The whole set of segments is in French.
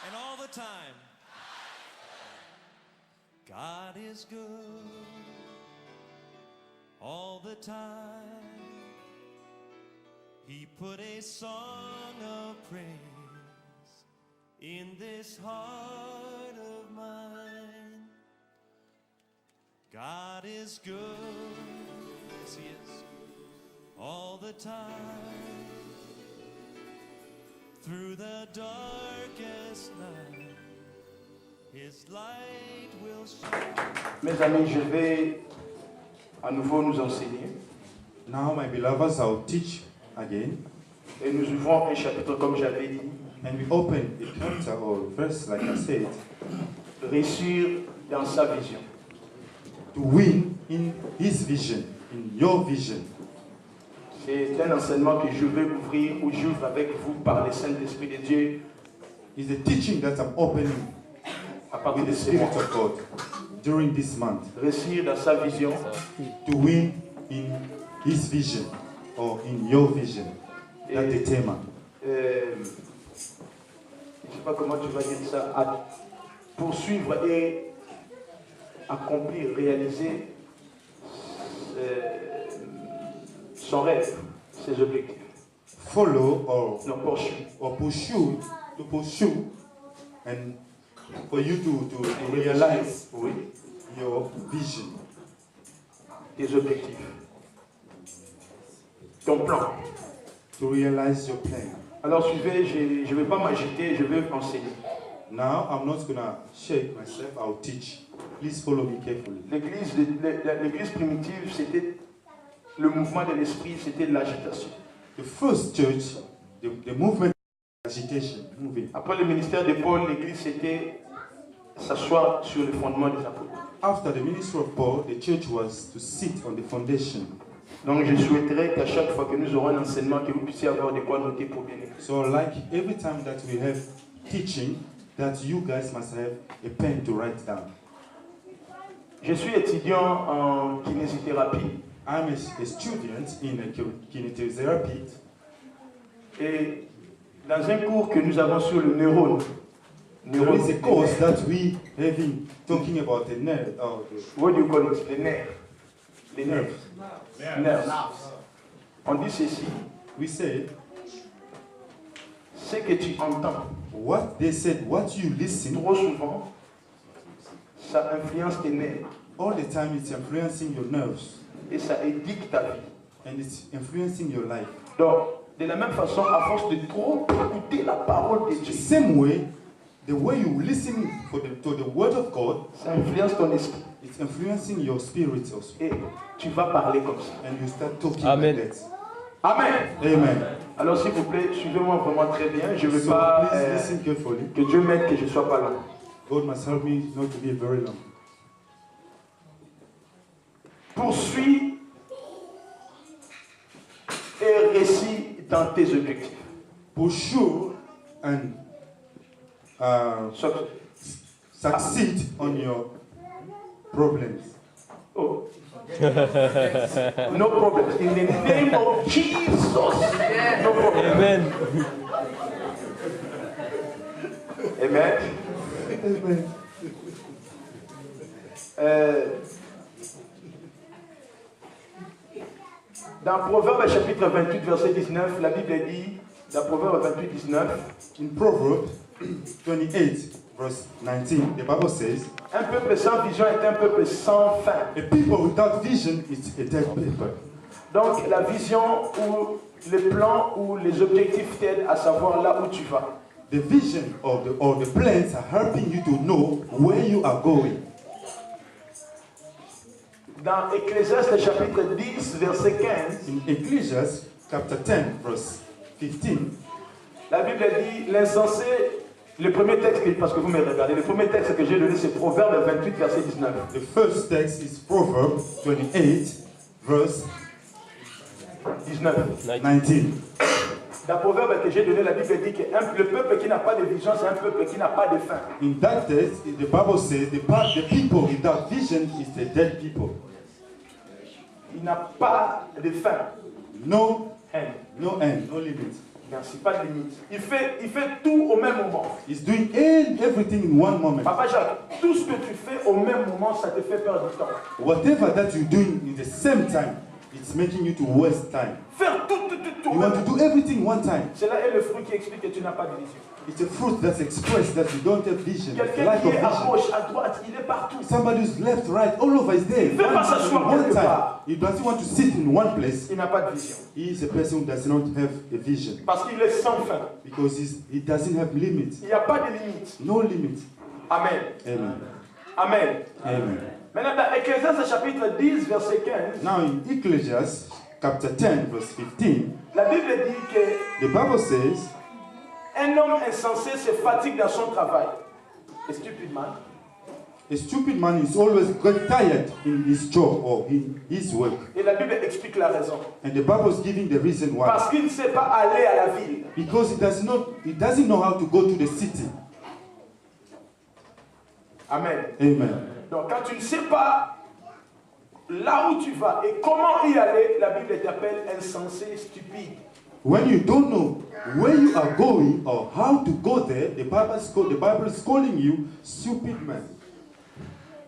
And all the time, God is good. All the time, He put a song of praise in this heart of mine. God is good, yes He is, all the time. Through the darkest night, His light will shine. Mes amis, je vais à nouveau nous enseigner. Now, my beloveds, I'll teach again. Et nous ouvrons un chapitre comme j'avais dit. And we open a chapter or verse, like I said, Réussir dans sa vision. to win in His vision, in your vision. C'est un enseignement que je vais ouvrir ou j'ouvre avec vous par le Saint-Esprit de Dieu It's a teaching that I'm opening à partir with de the ce mois. Spirit of God during this month. Réussir dans sa vision. To win in His vision or in your vision. That the theme. Je ne sais pas comment tu vas dire ça. À poursuivre et accomplir, réaliser son rêve, ses objectifs. Follow or Non, poursuivre. pursue, to pursue, and for you to realize Oui, your vision, tes objectifs. Ton plan. to realize your plan. Alors suivez, je ne vais pas m'agiter, je vais enseigner. Now, I'm not going to shake myself, I'll teach. Please follow me carefully. L'église primitive, c'était le mouvement de l'esprit, c'était l'agitation. The first church, the movement, agitation, moving. Après le ministère de Paul, l'église, c'était s'asseoir sur le fondement des apôtres. After the ministry of Paul, the church was to sit on the foundation. Donc je souhaiterais qu'à chaque fois que nous aurons un enseignement, que vous puissiez avoir de quoi noter pour bien écouter. So like every time that we have teaching, that you guys must have a pen to write down. Je suis étudiant en kinésithérapie I'm a student in kinesiotherapy, et dans un cours que nous avons sur le neurone, there is a course that we have been talking about the nerve, what do you call it? Les nerfs. Les nerfs. nerves. Nerfs. On dit ceci, We say, ce que tu entends what they said, what you listen, trop souvent, ça influence tes nerfs all the time it's influencing your nerves et ça édicte ta vie. and it's influencing your life. Donc, de la même façon, à force de trop écouter la parole de The Dieu, same way, the way you listen to the word of God, ça influence ton esprit. it's influencing your spirit also. Et tu vas parler comme ça. And you start talking Amen. like that. Amen. Amen. Alors s'il vous plaît, suivez-moi vraiment très bien. Je ne veux So pas please listen carefully. que Dieu m'aide que je ne sois pas long. God must help me not to be very long. Poursuis et réussis dans tes objectifs. Pursue and Success. succeed on your problems. Oh. No problem. In the name of Jesus. No problem. Amen. Amen. Amen. Dans Proverbe chapitre 28, verset 19, la Bible dit, dans Proverbe 28, 19, In Proverbs 28, verse 19, the Bible says, un peuple sans vision est un peuple sans fin. a people without vision is a dead people. Donc la vision ou le plan ou les objectifs t'aident à savoir là où tu vas. The vision or the plans are helping you to know where you are going. Dans Ecclésiaste chapitre 10, verset 15, In Ecclesiastes chapter 10, verse 15, la Bible dit l'insensé, le premier texte, parce que vous me regardez, le premier texte que j'ai donné c'est Proverbe 28, verset 19. the first text is Proverbs 28, verse 19. 19. Dans Proverbe que j'ai donné, la Bible dit que le peuple qui n'a pas de vision, c'est un peuple qui n'a pas de faim. In that text, the Bible says the people without vision is the dead people. Il n'a pas de faim. No Haine. no end, no limit. Merci, pas de limite. Il fait tout au même moment. He's doing everything in one moment. Papa Jacques, tout ce que tu fais au même moment, ça te fait perdre du temps. Whatever that you're doing in the same time, it's making you to waste time. Faire tout. You want to do everything one time. C'est là est le fruit qui explique que tu n'as pas de vision. It's a fruit that's expressed that you don't have vision. Quelqu'un Lack qui of est à vision. gauche, à droite, il est partout. Somebody who's left, right, all over is there. Il veut pas s'asseoir One quelque time. part. He doesn't want to sit in one place. Il n'a pas de vision. He is a person who does not have a vision Parce qu'il est sans fin. because he doesn't have limits. Il n'y a pas de limite. No limits. Amen. Amen. Amen. Amen. Maintenant, dans Ecclésiaste chapitre 10, verset 15, Now in Ecclesiastes chapter 10, verse 15, la Bible dit que the Bible says, un homme insensé se fatigue dans son travail. A stupid man. a stupid man is always get tired in his job or in his work. Et la Bible explique la raison. And the Bible is giving the reason why. Parce qu'il ne sait pas aller à la ville. Because he doesn't know how to go to the city. Amen. Amen. Donc quand tu ne sais pas là où tu vas et comment y aller, la Bible t'appelle insensé, stupide. When you don't know where you are going or how to go there, the Bible is calling you stupid man.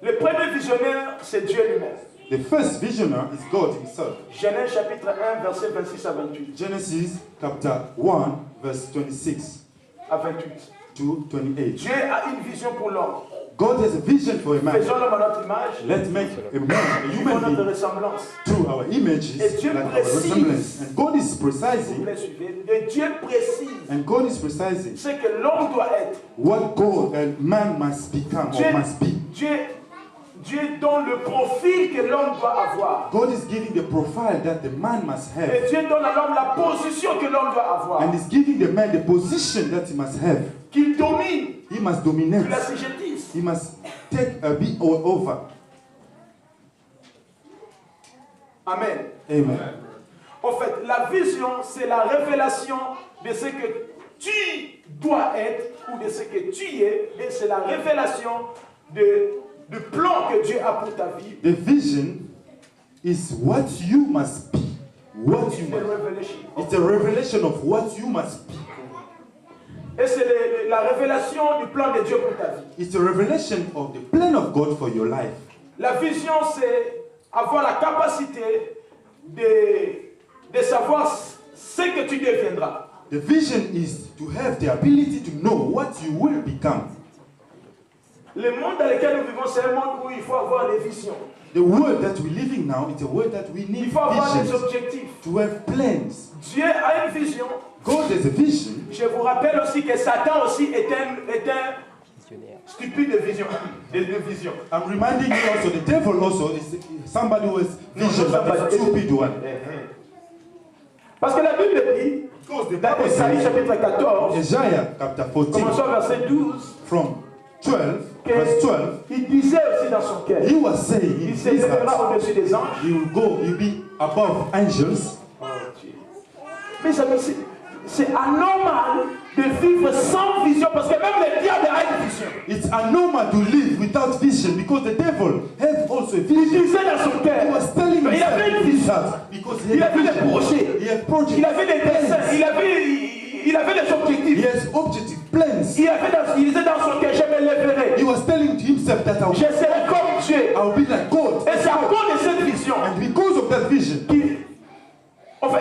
Le premier visionnaire, c'est Dieu lui-même. The first visionary is God himself. Genèse chapitre 1, verset 26 à 28. Genesis chapter 1, verse 26 À 28. to 28. Dieu a une vision pour l'homme. God has a vision for a man. Faisons l'homme à notre image, Let's make a man, a pour human notre being, ressemblance. through our images, Et Dieu like our précise. resemblance. And God is S'il vous precising, plaît, suivez. Et Dieu précise and God is precising ce que l'homme doit être. what God and man must become or must be. Dieu donne le profil que l'homme doit avoir. God is giving the profile that the man must Et have, Dieu donne à l'homme la position que l'homme doit avoir. and is giving the man the position that he must have. Qu'il domine, He must qu'il dominate. assujettisse. He must take a bit over. Amen. Amen. En fait, la vision, c'est la révélation de ce que tu dois être ou de ce que tu es. Et c'est la révélation du plan que Dieu a pour ta vie. The vision is what you must be. What you It's the must. revelation. It's a revelation of what you must be. Et c'est la révélation du plan de Dieu pour ta vie. It's a revelation of the plan of God for your life. La vision, c'est avoir la capacité de savoir ce que tu deviendras. The vision is to have the ability to know what you will become. Le monde dans lequel nous vivons, c'est un monde où il faut avoir des visions. The world that we're living now, it's a world that we Il need faut avoir des visions, objectifs. to have plans. Dieu a une vision. God has a vision. Je vous rappelle aussi que Satan aussi est un stupide de vision. De vision. I'm reminding you also, the devil also is somebody who has vision, but a stupid one. Parce que la Bible dit, Because the dans Bible Ésaïe says, chapitre 14, Isaiah chapter 14, commençons au verset 12, from 12, verse 12, il disait aussi dans son cœur, he was saying in il his heart, s'élèvera au-dessus des anges. he will go, he'll be above angels. Oh, Dieu. Mais c'est anormal de vivre sans vision parce que même le diable a une vision. It's abnormal to live without vision because the devil has also a Il vision. disait dans son cœur, He was telling il avait une himself vision. that because he Il had avait des vision. projets. He had projects. Il avait des dessins, il avait des He objectifs. has objective plans. Il disait dans son cœur, je me lèverai. He was telling to himself that Je serai comme Dieu. I will be like God. Et c'est à cause de cette vision And because of that vision,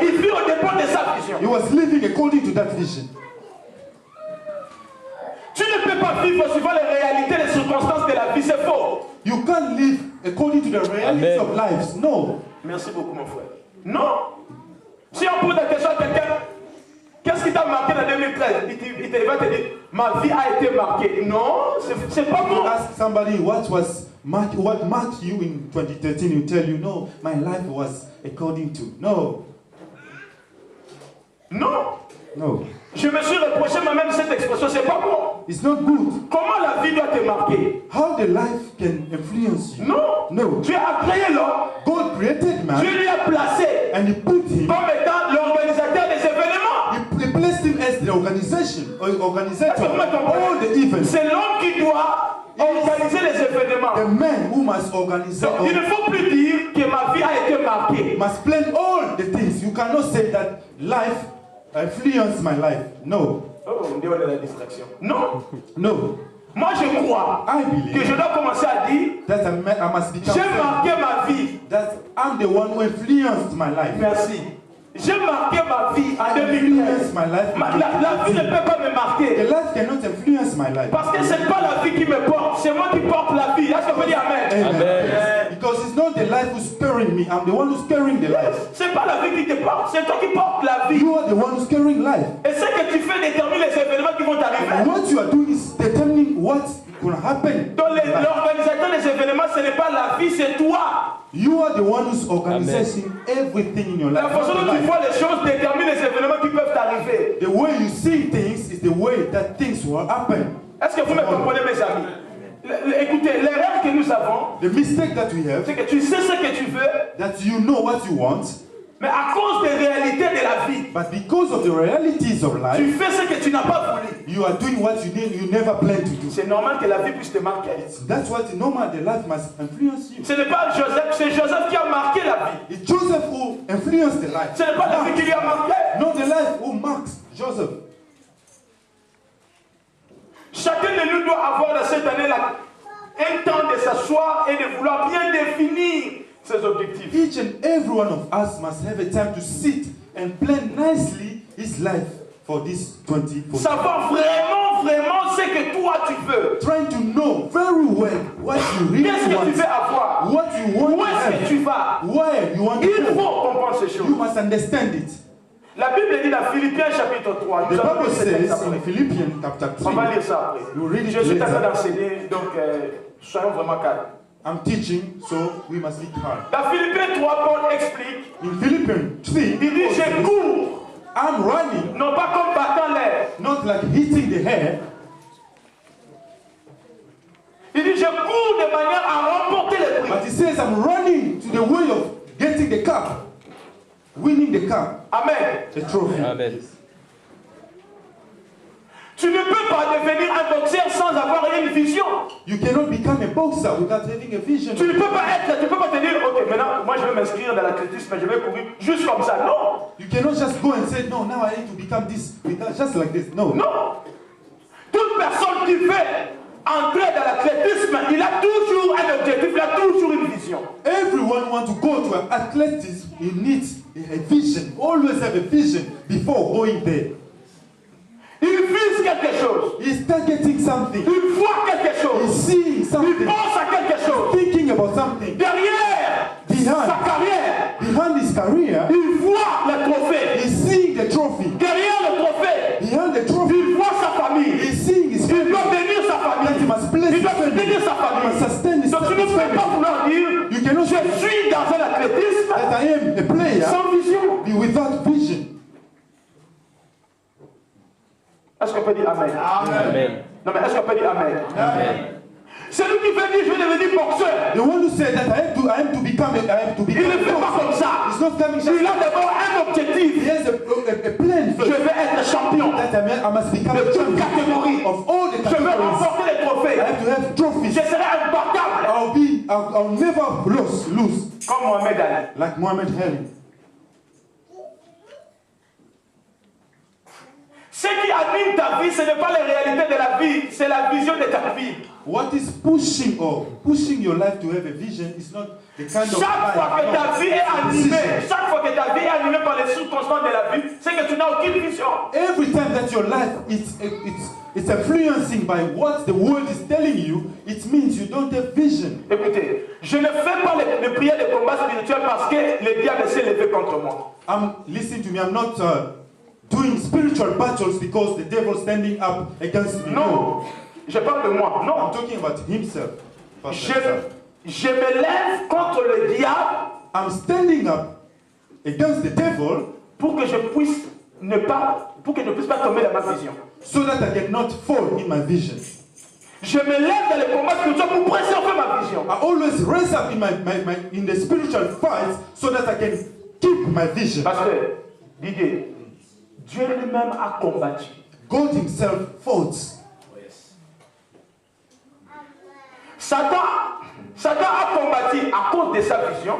il vit au dépend de sa vision. he was living according to that vision. Tu ne peux pas vivre suivant les réalités, les circonstances de la vie, c'est faux. You can't live according to the realities of lives. No. Merci beaucoup, mon frère. Non. Si on pose la question à quelqu'un, qu'est-ce qui t'a marqué en 2013? Il va te dire, ma vie a été marquée. Non, c'est pas You bon. ask somebody what marked you in 2013, you tell you, no, my life was according to. No. Non. No. Je me suis reproché moi-même cette expression, c'est pas bon. It's not good. Comment la vie doit te marquer? How the life can influence you. Non. No. Dieu a créé l'homme. God created man Dieu lui a placé and he put him, comme étant l'organisateur des événements. he placed him as the organization or organizer of all the events. C'est l'homme qui doit organiser les événements. The man who must organize Donc, il ne faut plus dire que ma vie a été marquée. must plan all the things. You cannot say that life influence my life. No. Oh, on dit on est la distraction. Non. No. Moi, je crois I que believe je dois commencer à dire, that I must become j'ai marqué ma vie. that I'm the one who influenced my life. Merci. J'ai marqué ma vie en I 2013. influenced my life. La vie ne peut pas me The marquer. life cannot influence my life. Parce que ce n'est pas la vie qui me porte, c'est moi qui porte la vie. Est-ce qu'on peut dire Amen? Amen. Because it's not the life who's carrying me. I'm the one who's carrying the life. Ce n'est pas la vie qui te porte, c'est toi qui portes la vie. You are the one who's carrying life. Et ce que tu fais détermine les événements qui vont And t'arriver. what you are doing is determining what's going to happen. Donc l'organisateur des événements, ce n'est pas la vie, c'est toi. You are the one who's organizing everything in your life. La façon not dont the tu life. vois les choses détermine les événements qui peuvent t'arriver. The way you see things is the way that things will happen. Est-ce que vous me comprenez, mes amis? Écoutez, l'erreur que nous avons, The mistake that we have, c'est que tu sais ce que tu veux, that you know what you want, mais à cause des réalités de la vie, but because of the realities of tu life, fais ce que tu n'as pas voulu. you are doing what you never planned to do. C'est normal que la vie puisse te marquer. That's what normal the life must influence you. Ce n'est pas Joseph, c'est Joseph qui a marqué la vie. It's Joseph who influenced the life. Ce n'est pas la vie qui lui a marqué. Not the life who marks Joseph. Chacun de nous doit avoir dans cette année-là un temps de s'asseoir et de vouloir bien définir ses objectifs. Each and every one of us must have a time to sit and plan nicely his life for this 2014. Savoir vraiment ce que toi tu veux. Trying to know very well what you really Qu'est-ce que tu veux want, avoir? what you want Où to est-ce que have, tu vas? where you want to Il go. faut comprendre ces You choses. must understand it. La Bible dit dans Philippiens chapitre 3. The Nous allons Bible lire ce texte says in après. Philippians chapter On va 3, lire ça après. You read it Je suis en train later. d'enseigner, donc soyons vraiment calmes. I'm teaching, so we must be calm. Dans Philippiens 3, Paul explique, In Philippians 3, il dit Paul je says, cours, I'm running, non pas comme battant l'air. not like hitting the air. Il dit je cours de manière à remporter les prix. But he says, I'm running to the way of getting the cup, winning the cup, Amen. the trophy. Amen. Tu ne peux pas devenir un boxeur sans avoir une vision. You cannot become a boxer without having a vision. Tu ne peux pas te dire, ok, maintenant, moi je vais m'inscrire dans l'athlétisme, je vais courir juste comme ça. Non, You cannot just go and say, no, now I need to become this, just like this. No. non. Toute personne qui veut entrer dans l'athlétisme, il a toujours un objectif, il a toujours une vision. Everyone wants to go to an athleticism. He needs a vision. Always have a vision before going there. Il vise quelque chose. He's targeting something. Il voit quelque He's chose. seeing Il something. pense à quelque chose. Thinking about something. Derrière sa carrière, Behind his career, il voit le trophée. he's seeing the trophy. Derrière le trophée, Behind the trophy, il voit sa famille. he's seeing his Il family. doit bénir sa That he famille. must bless Il his doit family. bénir sa He must famille. sustain his Donc tu ne peux pas family. vouloir dire, You cannot je say suis dans un athlétisme that I am a player sans vision. be without vision. Est-ce qu'on peut dire Amen? Amen. Non mais est-ce qu'on peut dire Amen? Amen. Celui qui veut dire je vais devenir boxeur, The one who said that I have to become il ne fait pas comme ça. It's not coming just. Il a d'abord un He objectif. has a plan Je first. vais être champion. That I must become De a toute champion catégorie. of all the Je vais categories. remporter les I trophées. have to have trophies. Je serai imbattable. I'll never lose comme Mohamed Ali. like Muhammad Ali. Ce qui anime ta vie, ce n'est pas les réalités de la vie, c'est la vision de ta vie. What is pushing your life to have a vision is not the kind of Chaque fois que ta vie est animée, decision. chaque fois que ta vie est animée par les circonstances de la vie, c'est que tu n'as aucune vision. Every time that your life it's influencing by what the world is telling you, it means you don't have vision. Écoutez, je ne fais pas les prières de combat spirituel parce que le diable s'est levé contre moi. Listen to me, I'm not doing spiritual battles because the devil is standing up against me. Non, je parle de moi. I'm Non, talking about himself. je me lève contre le diable I'm standing up against the devil pour que je puisse ne puisse pas tomber dans ma vision. so that I cannot fall in my vision. Je me lève dans les combats spirituels pour préserver ma vision. I always raise up in the spiritual fights so that I can keep my vision. Pasteur, Didier, Dieu lui-même a combattu. God himself fought. Satan a combattu à cause de sa vision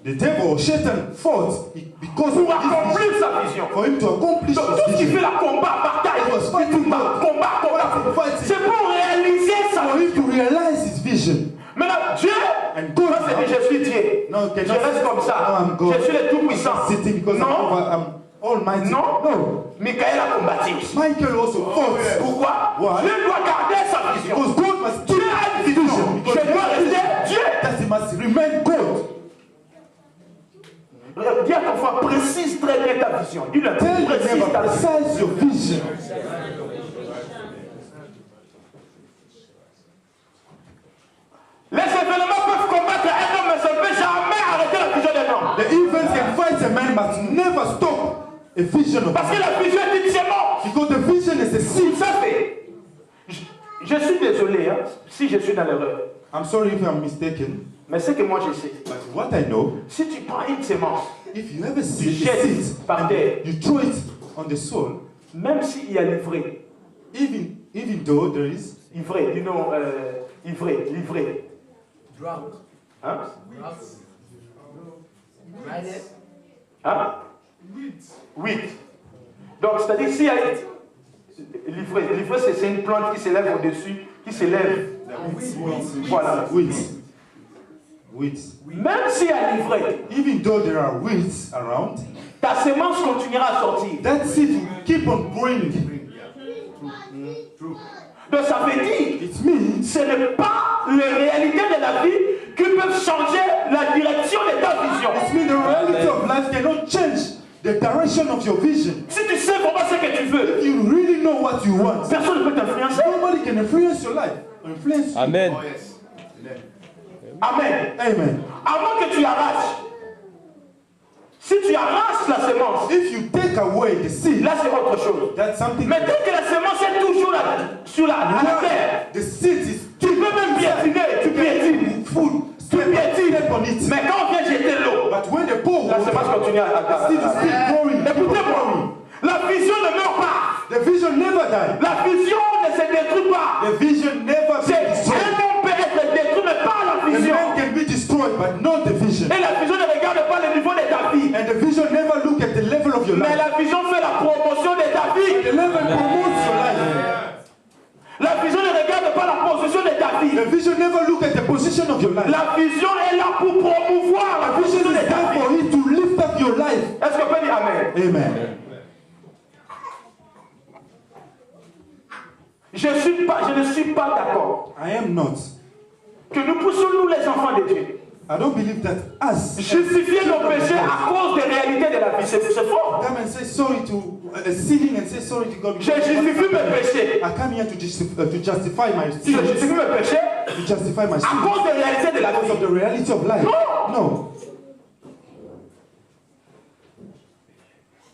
The devil, Satan, fought because pour of his vision, accomplir sa vision. For him to accomplish Donc, tout ce his qui fait vision, la combat, bataille, He was fighting combat, God. combat. Fighting. C'est pour réaliser ça. for him to realize his vision. Maintenant, Dieu, And God moi, c'est now, que je suis Dieu. No, Je cannot reste comme no, ça. I'm God. Je suis le Tout-Puissant. Sitting because Non, I'm almighty. non. No. Michael a combattu. Michael also fought. Pourquoi? Why? Dieu doit garder sa vision. Because God must keep Dieu a une his vision. vision. Je dois rester Dieu. That he must remain God. Dis à ton frère, précise très bien ta vision. Dis-le, Tell your précise neighbor, ta vision. precise your vision. Les événements peuvent combattre un homme, mais ça ne peut jamais arrêter la vision d'un homme. The events can fight a man, must never stop a vision of Parce que man. la vision est une sémence. Because the vision is a seed. Vous savez, je suis désolé hein, si je suis dans l'erreur. I'm sorry if I'm mistaken, Mais c'est que moi je sais. but what I know, Si tu prends une sémence, if you have a seed, Jette par terre. you throw it on the soil, même s'il y a livré, even though there is livré, du nom, livré. Drought. Hein? Dryness. Hein? 8. Donc, c'est-à-dire, s'il y a livré, c'est une plante qui s'élève au-dessus, qui s'élève. Voilà. wheat. Même s'il y a livré, Even though there are weeds around, ta sémence continuera à sortir. that seed will keep on growing. Donc, ça veut dire, It means ce n'est pas les réalités de la vie qui peuvent changer la direction de ta vision. it means the reality of life cannot change the direction of your vision. Si tu sais vraiment ce que tu veux, If you really know what you want, personne ne peut t'influencer. nobody can influence your life. Influence you. Amen. Amen. Amen. Avant que tu arraches, si tu arraches la sémence, If you take away the seed, là c'est autre chose. that's something. Mais dès que la sémence est toujours sur la terre, The seed is tu peux même piétiner, tu piétines. food. Tu piétines. Step on it. Mais quand on vient jeter l'eau, But when the pour la sémence continue the seed is still growing. Écoutez-moi, la vision ne meurt pas. The vision never dies. La vision ne se détruit pas. The vision never be C'est destroyed. un homme peut être détruit, mais pas la The vision. man can be destroyed, but not the vision. Et la vision ne regarde pas le niveau de ta vie. And the vision never look at the level of your Mais life. la vision fait la promotion de ta vie. The level promotes your life. La vision ne regarde pas la position de ta vie. The vision never look at the position of your life. La vision est là pour promouvoir la The vision position de is ta there for vie. it to lift up your life. Est-ce qu'on peut dire Amen? Amen. Je ne suis pas d'accord I am not. que nous poussons nous les enfants de Dieu I don't believe that us justifier nos péchés à cause des réalités de la vie. C'est faux. come and say sorry to sinning and say sorry to God. Je justifie mes péchés. I come here to justify my Je sin. justifie mes péchés To justify my à sin. cause des réalités de la Because of vie. the reality of life. No. No.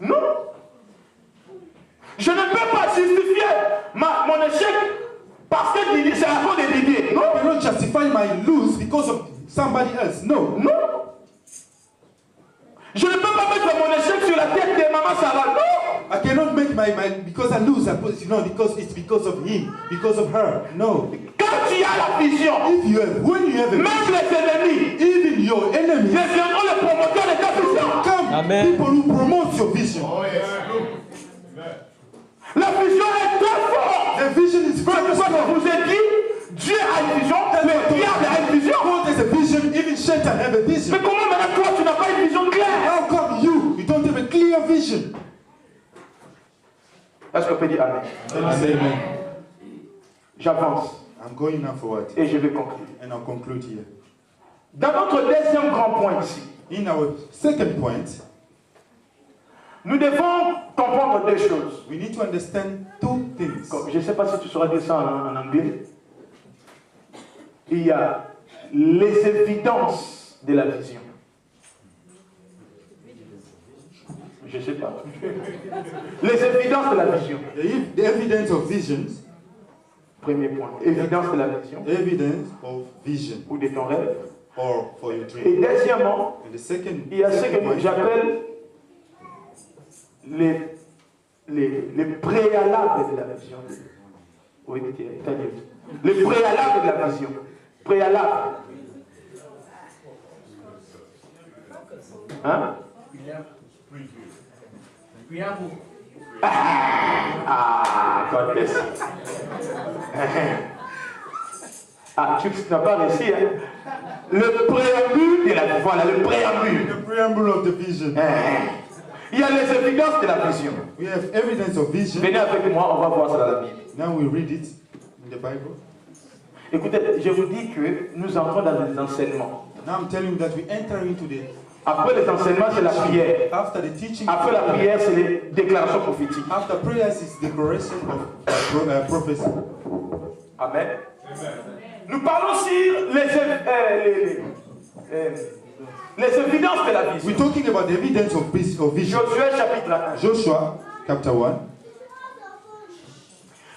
Non. Je ne peux pas justifier mon échec parce que c'est à cause de Didier. Non. I cannot justify my lose because of somebody else. No. Non. Je ne peux pas mettre mon échec sur la tête de maman Sarah. Non. I cannot make my because I lose. I put, because it's because of him, because of her. No. Quand tu as la vision, When you have a même les ennemis even your enemies deviendront les promoteurs de ta vision. come, Amen. people who promote your vision. La vision est très forte. The vision is C'est very pourquoi je strong. vous ai dit, Dieu a une vision, le diable a une vision. God has a vision, even Satan have a vision. Mais comment maintenant toi tu n'as pas une vision claire? How come you don't have a clear vision? Est-ce qu'on peut dire Amen? Amen. J'avance I'm going now forward, et je vais conclure. and I'll conclude here. Dans notre deuxième grand point ici, In our second point, nous devons comprendre deux choses. we need to understand two things. Je ne sais pas si tu sauras dire ça en anglais. Il y a les évidences de la vision. Je ne sais pas. Les évidences de la vision. The evidence of visions, Premier point. Évidence de la vision evidence of vision, ou de ton rêve. or for your Et dream. deuxièmement, And the second, il y a ce second que point, j'appelle les préalables de la vision. Oui, t'as dit. Les préalables de la vision. Préalables. Hein? Preamble. Ah, God bless you. Ah, tu n'as pas réussi, hein? Le préambule de la vie. Voilà, le préambule. The preamble of the vision. Il y a les évidences de la vision. We have evidence of vision. Venez avec moi, on va voir ça dans la Bible. Now we read it in the Bible. Écoutez, je vous dis que nous entrons dans des enseignements. Now I'm telling you that we enter into the... Après les enseignements, c'est la prière. After the teaching... Après la prière, c'est les déclarations prophétiques. After prayers is declaration of prophecy. Amen. Nous parlons sur les évidences de la vision. We're talking about the evidence of vision. Josué chapitre 1. Joshua chapter 1.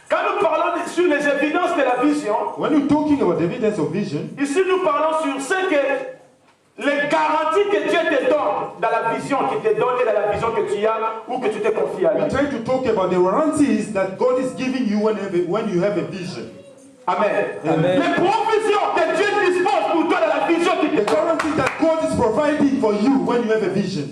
Quand nous parlons sur les évidences de la vision, When we're talking about the evidence of vision, ici nous parlons sur ce que les garanties que Dieu te donne dans la vision, qui te donne dans la vision que tu as ou que tu te confies à lui. we're trying to talk about the warranties that God is giving you when you have a vision. Amen. Amen. Les provisions que Dieu dispose pour toi dans la vision qui te The donne. guarantee that God is providing for you when you have a vision.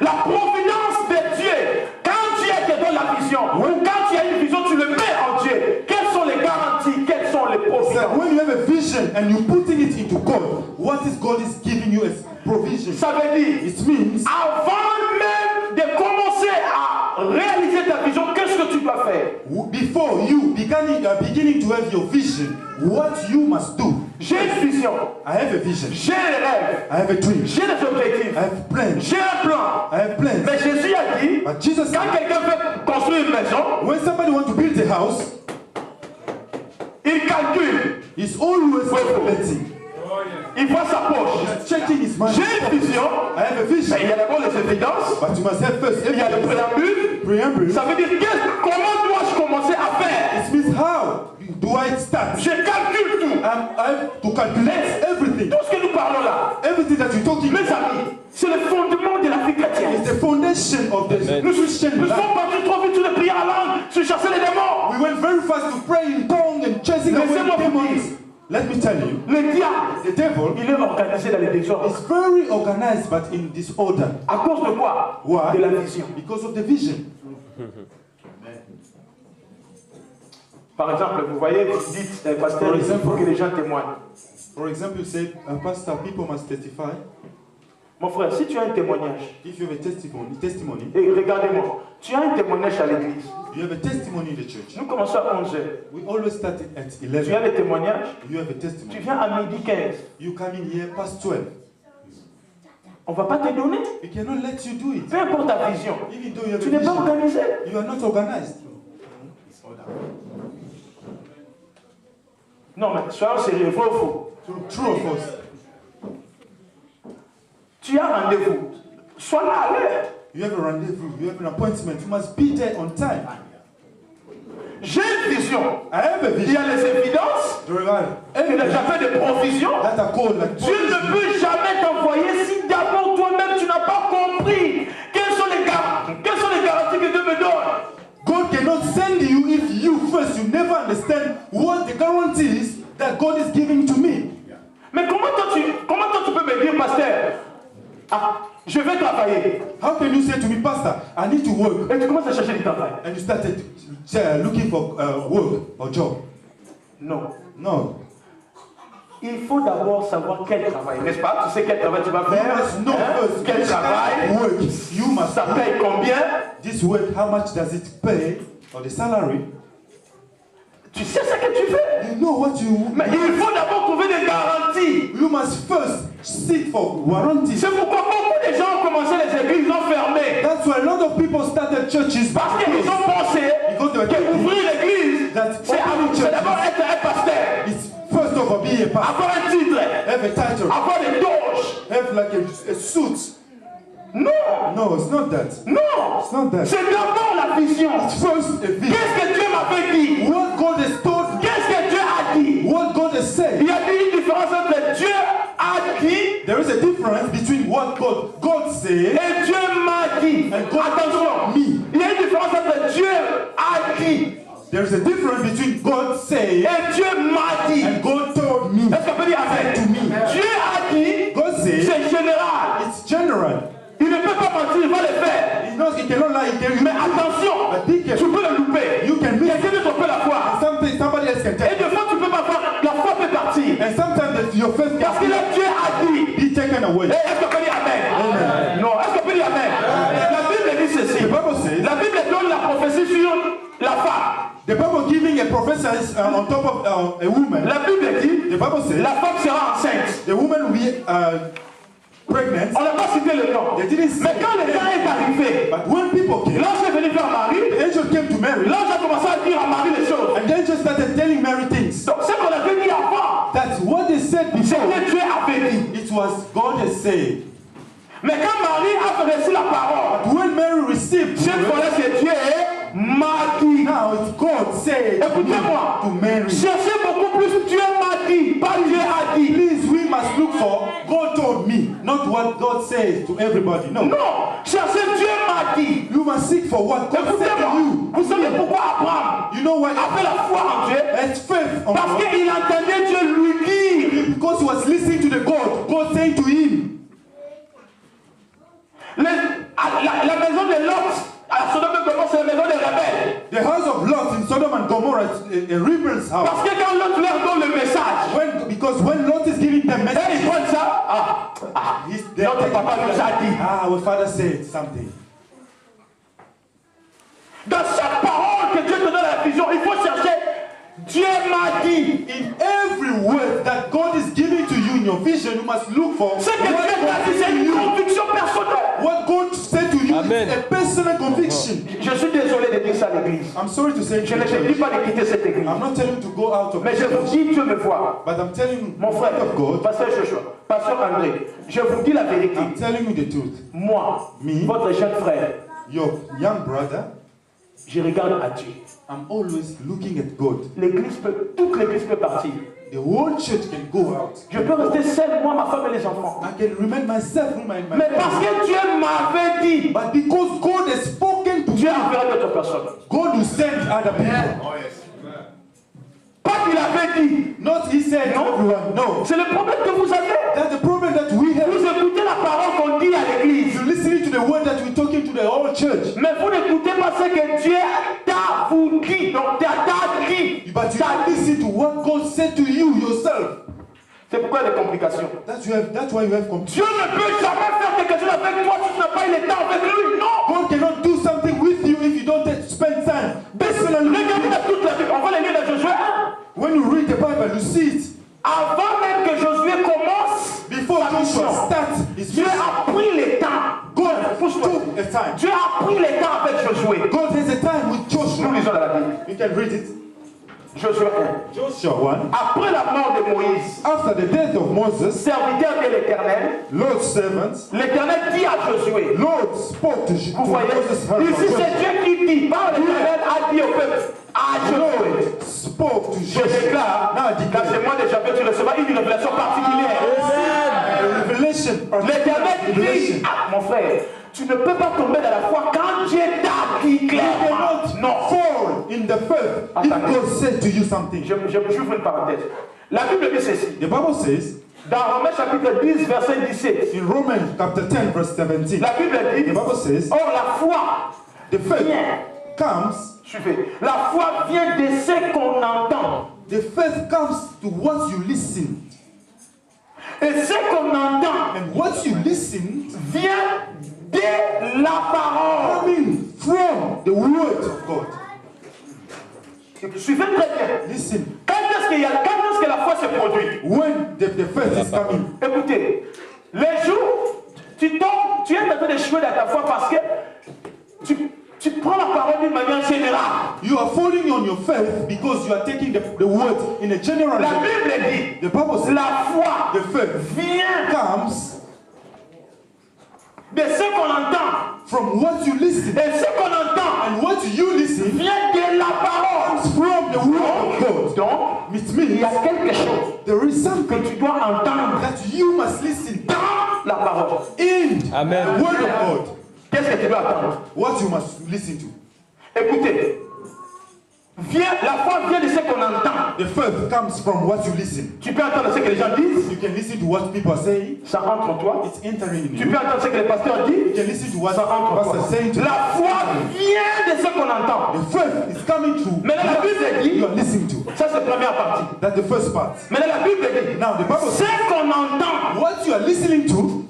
La providence de Dieu, quand Dieu te donne la vision, ou quand tu as une vision, tu le mets en Dieu. Quelles sont les garanties? Quelles sont les So providences? when you have a vision and you're putting it into God, what is God is giving you as provision? Ça veut dire, It means avant même de commencer à réaliser ta vision, qu'est-ce que tu dois faire? before you beginning to have your vision, what you must do. J'ai une vision, I have a vision. j'ai des rêves, I have a dream. j'ai des objectifs, I have plans. j'ai un plan. I have plans. Mais Jésus a dit, But Jesus quand said, quelqu'un veut construire une maison, when somebody wants to build a house, il calcule, he's always calculating. il voit sa poche. He's checking his money. J'ai une vision, I have a vision. mais il y a d'abord les évidences, But you must have first il y a le evidence. préambule. Preamble. Ça veut dire, comment dois-je commencer à faire? It means how do I start? Je calcule tout. I have to calculate everything. Tout ce que nous parlons là, Everything that you're talking mes about amis, c'est le fondement de la vie chrétienne. is the foundation of the Christian Nous life. sommes partis trop vite sur les prières à langue, sur chasser les démons. We went very fast to pray in tongue and chasing away Laissez-moi vous demons. dire. Let me tell you, Le diable, the devil il est organisé dans les désordres. is very organized but in disorder. À cause de quoi? Why? De la vision. Because of the vision. Par exemple, vous voyez, vous dites, pasteur, il faut que les gens témoignent. For example, you say, Pastor, people must testify. Mon frère, si tu as un témoignage, If you have a testimony, et regardez-moi, tu as un témoignage à l'église. you have a testimony in the church. Nous commençons à 11h. We always start at Tu as 11. des témoignages, You have a tu testimony. viens à midi 15. You come in here past 12. On ne va pas te donner. We cannot let you do it. Peu importe ta vision. Even though you have Tu a n'es pas vision, organisé. you are not organized. Non, mais soyons sérieux, vrai ou faux? True or false? Tu as rendez-vous. Sois là à l'heure. You have a rendezvous, you have an appointment, you must be there on time. J'ai une vision. I have a Il y vision. a les évidences. There are Il a déjà fait des provisions. that are called like Dieu ne peut jamais t'envoyer si d'abord toi-même tu n'as pas compris quelles sont les garanties que Dieu me donne. God cannot send you if you first you never understand what the guarantees that God is giving to me. Mais comment toi tu peux me dire, pasteur, ah, je vais travailler. How can you say to me, Pastor, I need to work, Et tu commences à chercher du travail. and you started looking for work or job? Non. No. Il faut d'abord savoir quel travail, n'est-ce pas? Tu sais quel travail tu vas You faire? must know first Quel which kind travail? of work you must Ça do. paye combien? This work, how much does it pay, or the salary? Tu sais ce que tu fais. You know what you. Mais il faut d'abord trouver des garanties. You must first seek for warranties. C'est pourquoi beaucoup de gens ont commencé les églises, ils ont fermé. That's why a lot of people started churches Parce qu'ils ont pensé Because they were qu'ouvrir l'église, that c'est d'abord être un pasteur, it's first of all be a pastor, avoir un titre, have a title, avoir des doges. have like a suit. Non, No, it's not that. non. It's not that. C'est d'abord la vision. First a vision. Qu'est-ce que Dieu m'avait dit? What God has told me, Qu'est-ce que Dieu a dit? what God has said. Il y a une différence entre Dieu a dit There is a difference between what God said et Dieu m'a dit. and God Attention, me. il y a une différence entre Dieu a dit There is a difference between God said et Dieu m'a dit. and God told me. Est-ce qu'on peut dire avec? To me. Dieu a dit, God said c'est général. it's general. Il ne peut pas mentir, il va le faire. He knows he cannot lie. He can. Mais attention, But be tu careful. peux le louper. You can miss. Quelqu'un d'autre peut la voir. Somebody else can Et take. des fois, tu peux pas voir. La foi peut partir. And sometimes your faith Parce que can là, Dieu a dit. be taken away. Est-ce qu'on peut dire Amen? Non, est-ce qu'on peut dire Amen? La Bible dit ceci. The Bible says. La Bible donne la prophétie sur la femme. The Bible giving a prophecy on top of a woman. La Bible dit. The Bible says. La femme sera enceinte. The woman will be pregnant. On n'a pas cité le nom. They didn't say. Mais quand le temps est arrivé, But when people came, l'ange est venu faire Marie. the angel came to Mary. L'ange a commencé à dire à Marie les choses. And the angel started telling Mary things. Donc, ce qu'on avait dit avant, That's what they said before. c'était Dieu avait dit. It was God has said. Mais quand Marie a reçu la parole, But when Mary received cette the fois-là, c'est Dieu m'a dit. now it's God said Écoutez-moi, to Mary. cherchez beaucoup plus Dieu m'a dit, pas Dieu a dit. Please, we must look for God told me, not what God says to everybody. No. Non, cherchez Dieu m'a dit. You must seek for what God said to Écoutez-moi, you. vous savez pourquoi Abraham You know why? avait la foi en Dieu? Has faith on Parce God. qu'il entendait Dieu lui dire. Because he was listening to the God saying to him. La maison de Lot, à Sodome et Gomorrhe, c'est la maison des rebelles. The house of Lot in Sodom and Gomorrah is a rebel's house. Parce que quand Lot leur donne le message, Because when Lot is giving them et ils message, prennent ça, notre papa nous a dit. our father said something. Dans chaque parole que Dieu te donne à la vision, il faut chercher. Dieu m'a dit. In every word that God is giving to you in your vision, you must look for Ce que Dieu t'a dit, c'est une conviction personnelle. what God said to you. Amen. Is a personal conviction. Je suis désolé de dire ça à l'église. I'm sorry to say, Je ne te dis pas de quitter cette église. I'm not telling you to go out of Mais je vous dis, Dieu me voit. but I'm telling you, Mon frère, of God, pasteur Joshua, pasteur André, je vous dis la vérité. I'm telling you the truth. Moi, Me? votre jeune frère, Your young brother, je regarde à Dieu. I'm always looking at God. Toute l'église peut partir. The whole church can go out. Je peux rester seul, moi, ma femme et les enfants. I can remain myself in my Mais parce que Dieu m'avait dit, But because God has spoken to Dieu you, enverra d'autres personnes. God will send other people. Pas qu'il avait dit. Not he said No. everyone. No. C'est le problème que vous avez. That's the problem that we have. Vous écoutez la parole qu'on dit à l'église. You're listening to the word that we're talking to the whole church. Mais vous n'écoutez pas ce que Dieu t'a vous dit. Donc, t'a dit. But you don't listen to what God said to you yourself. C'est pourquoi il y a des complications. That's why you have complaints. Dieu ne peut jamais faire quelque chose avec toi si tu n'as pas eu le temps avec lui. Non. God cannot do something with you if you don't spend time personally. Regardez toute la Bible. On va les lire dans Josué 1. When you read the Bible, you see it. Avant même que Josué commence Before sa mission, Joshua starts his Dieu mission, a pris le temps. God Pousse-toi. took a time. Dieu a pris le temps avec Josué. God has a time with Nous Joshua. lisons dans la Bible. You can read it. Josué 1. Joshua 1. Après la mort de Moïse, After the death of Moses, serviteur de l'Éternel, Lord's servant, l'Éternel dit à Josué. Lord spoke to Vous voyez, Moses. ici c'est Dieu qui dit. Par l'Éternel a dit au peuple. À Josué. Spoke to Je Joshua. déclare, Now I dans declare. ces mois de Japheth, tu recevras une révélation particulière. A revelation. L'Éternel dit, Revelation. ah, mon frère, tu ne peux pas tomber dans la foi quand Dieu t'a dit You clairement. cannot Non. fall in the faith if Attendez. God said to you something. J'ouvre une parenthèse. La Bible dit ceci. The Bible says Dans Romains chapitre 10, verset 17. in Romans chapter 10 verse 17, La Bible the dit, Bible says or la foi the faith vient. comes, Suivez. La foi vient de ce qu'on entend. the faith comes to what you listen. Et ce qu'on entend And what you listen vient de la parole. coming from the word of God. Suivez très bien. Listen, Quand est-ce que la foi se produit? when the faith is coming, Écoutez, les jours, tu es en train d'échouer dans ta foi parce que tu prends la parole d'une manière générale. you are falling on your faith because you are taking the word in a general La way. Bible dit, The Bible says la foi the faith vient comes de ce qu'on entend. from what you listen. Et ce qu'on entend And what you listen vient de la parole. comes from the word of God. Donc, It il means y a quelque chose there is que something tu dois entendre that you must listen dans la parole. in Amen. the word of God. Qu'est-ce que tu dois attendre? What you must listen to. Écoutez, La foi vient de ce qu'on entend. The faith comes from what you listen. Tu peux entendre ce que les gens disent, You can listen to what people are saying. ça entre en toi. It's entering in Tu you. peux entendre ce que les pasteurs You disent, can listen to what ça entre en pastors toi. are saying to La foi vient de ce qu'on entend. The faith is coming through Mais là, la Bible what dit, you are listening to. ça c'est la première partie. That's the first part. Mais là, la Bible dit, Now the Bible ce says qu'on entend, what you are listening to.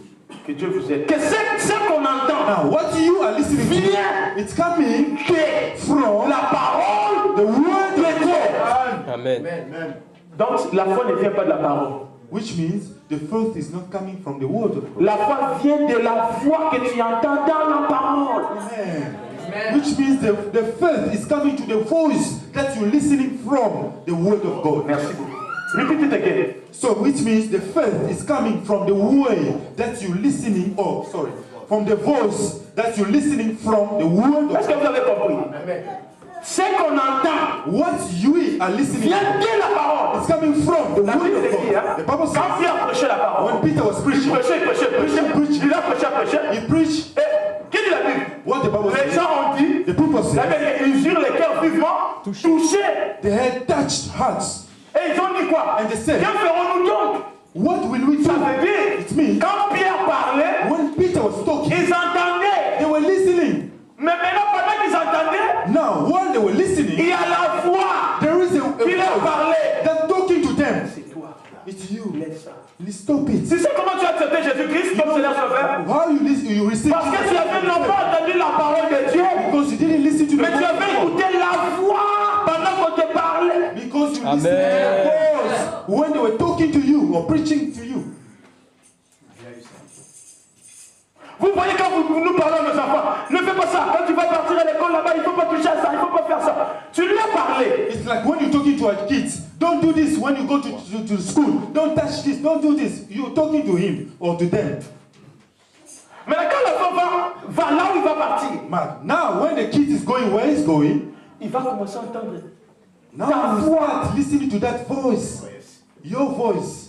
que Dieu vous aide, que ce qu'on entend Now what you are listening to, vient it's coming que from la parole the word de of Dieu. God. Amen. Donc la foi ne vient pas de la parole. Which means the faith is not coming from the word of God. La foi vient de la voix que tu entends dans la parole. Amen. Which means the faith is coming to the voice that you're listening from the word of God. Merci beaucoup. Repeat it again. So which means the faith is coming from the way that you're listening, from the voice that you're listening from the word Est-ce of que vous avez compris? Ce qu'on entend God. What you are listening vient to de la parole. is coming from the La word Bible of dit, hein, God. The Bible quand says Pierre prêchait la parole, when Peter was il preaching, prêchait. Il a prêché. he preached Et qui dit la Bible? what the Bible Les says. gens ont dit, The people la said Bible dit, ils eurent les cœurs vivement touchés. they had touched hearts. Et ils ont dit quoi? And they said, Que ferons-nous donc? what will we Ça do? veut dire, It means quand Pierre parlait, when Peter was talking, ils entendaient. they were listening. Mais maintenant, pendant qu'ils entendaient, Now, while they were il listening, y a la voix there is a qui leur voice parlait. that's talking to them. C'est toi. It's you. Laisse ça. Stop it. Tu sais comment tu as accepté Jésus-Christ comme Seigneur Sauveur? How you listen, you receive Parce que tu avais non pas entendu la parole de Dieu, because you didn't listen to the mais tu avais voice of God. écouté la voix pendant qu'on te parlait. Because you Amen. listened to their voice when they were talking to you or preaching to you. Vous voyez quand nous parlons à nos enfants, ne fais pas ça. Quand tu vas partir à l'école là-bas, il ne faut pas toucher à ça, il ne faut pas faire ça. Tu lui as parlé. It's like when you're talking to our kids. Don't do this when you go to school. Don't touch this. Don't do this. You're talking to him or to them. Mais quand l'enfant va là où il va partir, But now when the kid is going where he's going, il va commencer à entendre. now you start listening to that voice. Your voice.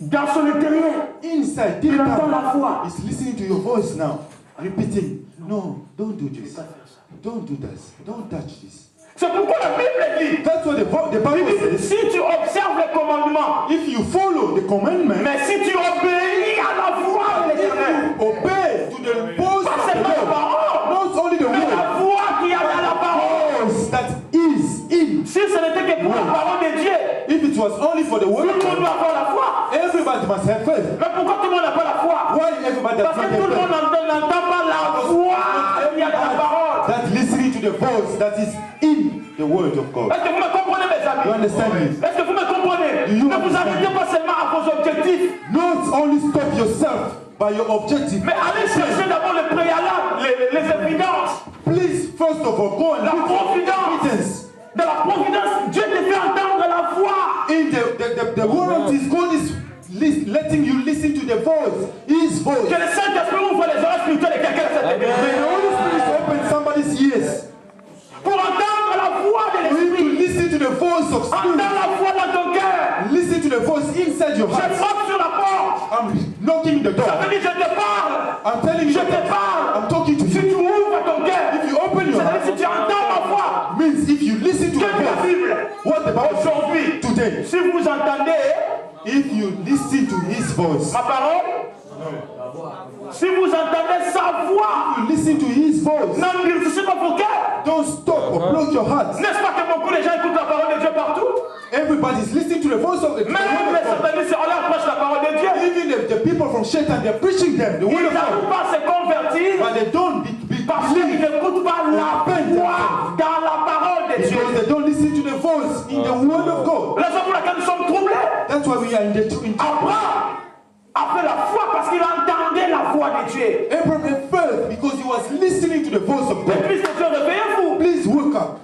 Dans son intérieur, Inside, deep il entend down, la voix. it's listening to your voice now. Repeating, no, don't do this. Don't do this. Don't touch this. C'est pourquoi la Bible dit, That's what the Bible says. si tu observes les commandements, If you follow the commandment, mais si tu obéis à la voix de if l'Éternel, you obey to the voice pas of the seulement la Lord, parole, not only the mais word, la voix qu'il y a dans la parole. voice that is in. Si ce n'était que pour la parole de Dieu, If it was only for the tout word, le monde doit avoir la foi. everybody must have faith. Mais pourquoi tout le monde n'a pas la foi? Why everybody does Parce not que tout le monde have faith? n'entend pas la voix qu'il y a dans la parole. That's listening to the voice that is in the word of God. Est-ce que vous me comprenez, mes You amis? understand me? Est-ce que vous me comprenez? Do you Ne vous understand? arrêtez pas seulement à vos objectifs, Not only stop yourself by your objective. mais allez chercher d'abord le préalable, les évidences. Please, first of all, go and La look for providence. evidence. De la providence, Dieu te fait entendre la voix. In the warranties, God is letting you listen to the voice, His voice. Que le Saint-Esprit ouvre les oreilles spirituelles de quelqu'un cette May église. the Holy Spirit open somebody's ears Pour entendre la voix de for you to l'Esprit. listen to the voice of Entends Spirit. la voix dans ton cœur. Listen to the voice inside your Je heart. frappe sur la porte. I'm knocking the Ça door. veut dire je te parle. I'm telling you, Je te parle. I'm talking to Si you. tu ouvres ton cœur, If you open your c'est-à-dire heart, si tu entends ma voix, means if you listen to que the la voice, Bible, what the Bible says aujourd'hui, today, si vous entendez if you listen to His voice, ma parole, si vous entendez sa voix, you listen to His voice, n'endurcissez pas vos cœurs. don't stop or block your heart. N'est-ce pas que beaucoup de gens écoutent la parole de Dieu partout? Everybody's listening to the voice of the Même word les of God. satanistes, on leur prêche la parole de Dieu. Even the people from Shaitan, they're preaching them the word Ils of n'arrivent God, pas à se convertir but they don't parce qu'ils n'écoutent pas la voix dans la parole de Dieu. because they don't listen to the voice in the word of God. La raison pour laquelle nous sommes troublés. That's why we are in Abraham a fait la foi parce qu'il entendait la voix de Dieu. Abraham had faith because he was listening to the voice of Les God. fils de Dieu, réveillez-vous. Please wake up.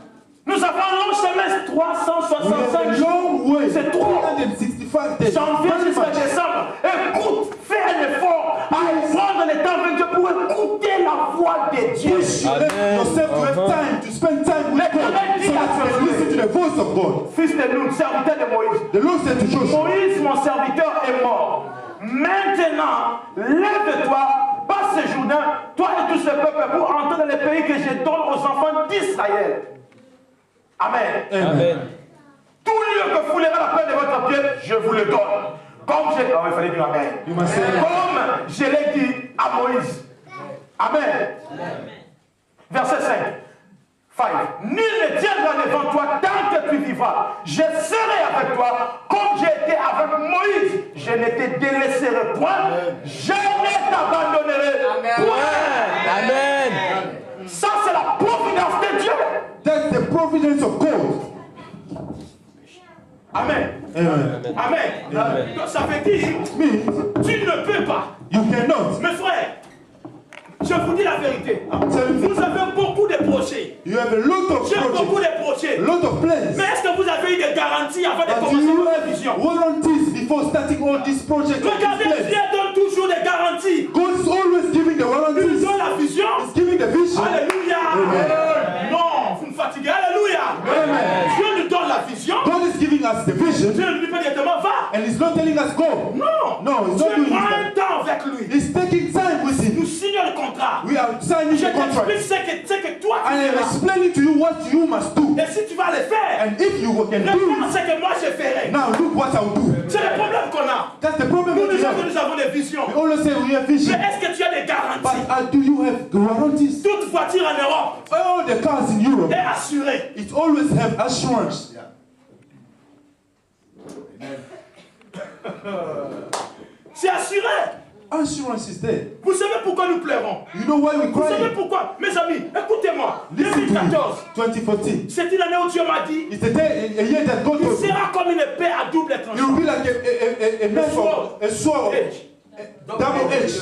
Nous avons un long semestre, We have 365 a jours. long way, C'est trop. 365 days. Janvier Very jusqu'à much. décembre. Écoute, fais un effort à prendre le temps avec Dieu pour écouter la voix de Dieu. Let yourself to have time to spend time with God so that you can listen to the voice of God. Fils de Nun, serviteur de Moïse. The Lord said to Joshua, Moïse, mon serviteur, est mort. Maintenant, lève-toi, passe ce Jourdain, toi et tout ce peuple, pour entrer dans le pays que je donne aux enfants d'Israël. Amen. Amen. Tout lieu que foulera la peine de votre pied, je vous le donne. Comme je... il fallait dire Amen. You must say amen. Comme je l'ai dit à Moïse. Amen. Verset 5. 5. Nul ne tiendra devant toi tant que tu vivras. Je serai avec toi comme j'ai été avec Moïse. Je ne te délaisserai point. Je ne t'abandonnerai point. Amen. Ça, c'est la providence de Dieu. That's the providence of God. Amen. Amen. Amen. Donc, ça veut dire, Me, tu ne peux pas. you cannot. Mes frères, je vous dis la vérité. I'm telling you, Vous avez beaucoup de projets. you have a lot of J'ai beaucoup projects, de projets. a lot of plans. Mais est-ce que vous avez eu des garanties avant de But commencer you votre have vision? warranties before starting all these projects. all Regardez, these plans. Dieu donne toujours des garanties. God is always giving the Il warranties. donne la vision. He's giving the vision. Alléluia. Non, vous me fatiguez. Alléluia. Amen. Dieu nous donne la vision. God is giving us the vision, Dieu ne lui dit pas directement va. and He's not telling us go. Non. No, He's not Dieu doing prend un that. temps avec lui. He's taking time with Nous Him. signons le contrat. We are signing Je the contract, t'explique ce que toi tu and I'm feras. explaining to you what you must do. Et si tu vas le faire, And if you can le do faire it, c'est que moi je ferai. now look what I'll do. C'est le problème qu'on a. That's the problem Nous that we disons que have. nous avons des visions. We always say we have vision, Mais est-ce que tu as des garanties? but do you have warranties? Toute voiture en Europe All the cars in Europe, est assurée. it always have assurance. C'est assuré. Assurance is there. Vous savez pourquoi nous pleurons? You know why we Vous savez cry? pourquoi? Mes amis, écoutez-moi. Listen to me. 2014, 2014. c'est une année où Dieu m'a dit, It's a year that God il told me. sera comme une épée à double It will tranchant. be like a knife of a sword, of double edge.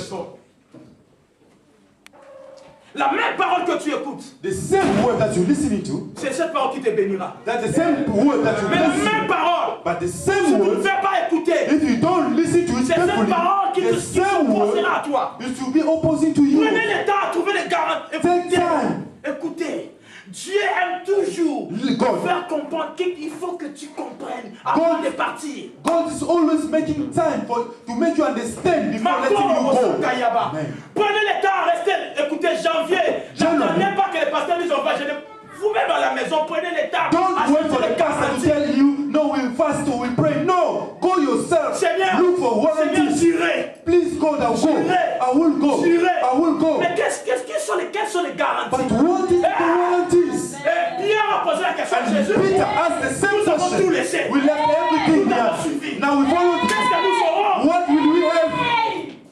La même parole que tu écoutes, The same word that you're listening to, c'est cette parole qui te bénira. that's the same word that you Mais la listen même to. parole, But the si same tu ne word, fais pas écouter, if you don't listen to it c'est cette carefully, parole qui the same word s'opposera à toi. is to be opposing to you. Prenez le temps à trouver des garanties. Take time. Écoutez, Dieu aime toujours God. faire comprendre qu'il faut que tu comprennes avant God. de partir. God is always making time to make you understand before letting you Marco go. Kayaba. Amen. Prenez le temps à rester. Écoutez, janvier. N'attendez pas que les pasteurs disent on va gêner. Vous-même à la maison, prenez le temps. Don't wait for Achetez the les pastor to garanties. tell you, no, we'll fast or we'll pray. No, go yourself. Seigneur, Look for Seigneur, warranties. j'irai. Please, God, I'll go. J'irai. I will go. J'irai. I will go. Mais quelles sont les garanties? But what is the warranties? Et Pierre a posé la question à And Jésus. Peter asked the same Nous avons tout question. laissé. We left everything Nous avons here. suivi. Now we follow. Qu'est-ce que nous ferons? What will we have?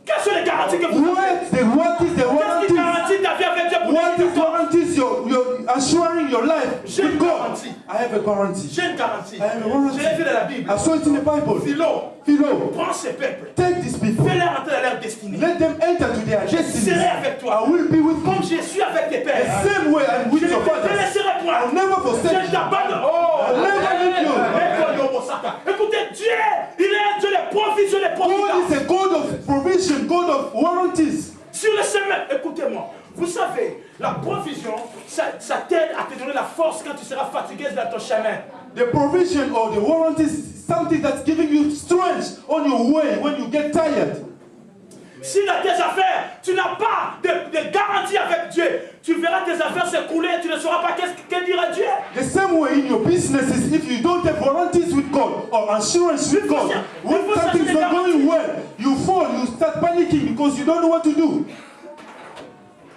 Quelles sont les garanties que vous avez? What is the Qu'est-ce qui warranties? garantit ta vie avec Dieu pour What is 2014? warranties? You're assuring your life J'ai with une God. garantie. I have a guarantee. J'ai une garantie. I have a warranty. Je l'ai vu dans la Bible. I saw it in the Bible. Philo, Prends ces peuples. take these people. Fais-les rentrer dans leur destinée. Let them enter to their Je destiny. serai avec toi. I will be with Comme you. je suis avec tes The pères. same way I'm with Je ne your te fathers. laisserai point. I'll never Je forsake you. t'abandonne. Oh, I'll never leave you. écoutez, Dieu, il est un Dieu de provision, de God providence. is a God of provision, God of warranties. Sur le chemin, écoutez-moi. Vous savez, la provision, ça t'aide à te donner la force quand tu seras fatigué dans ton chemin. The provision or the warranties is something that's giving you strength on your way when you get tired. Si dans tes affaires, tu n'as pas de garantie avec Dieu, tu verras tes affaires s'écouler et tu ne sauras pas que dira Dieu. The same way in your businesses, if you don't have warranties with God or assurance with God, when something's not going well, you fall, you start panicking because you don't know what to do.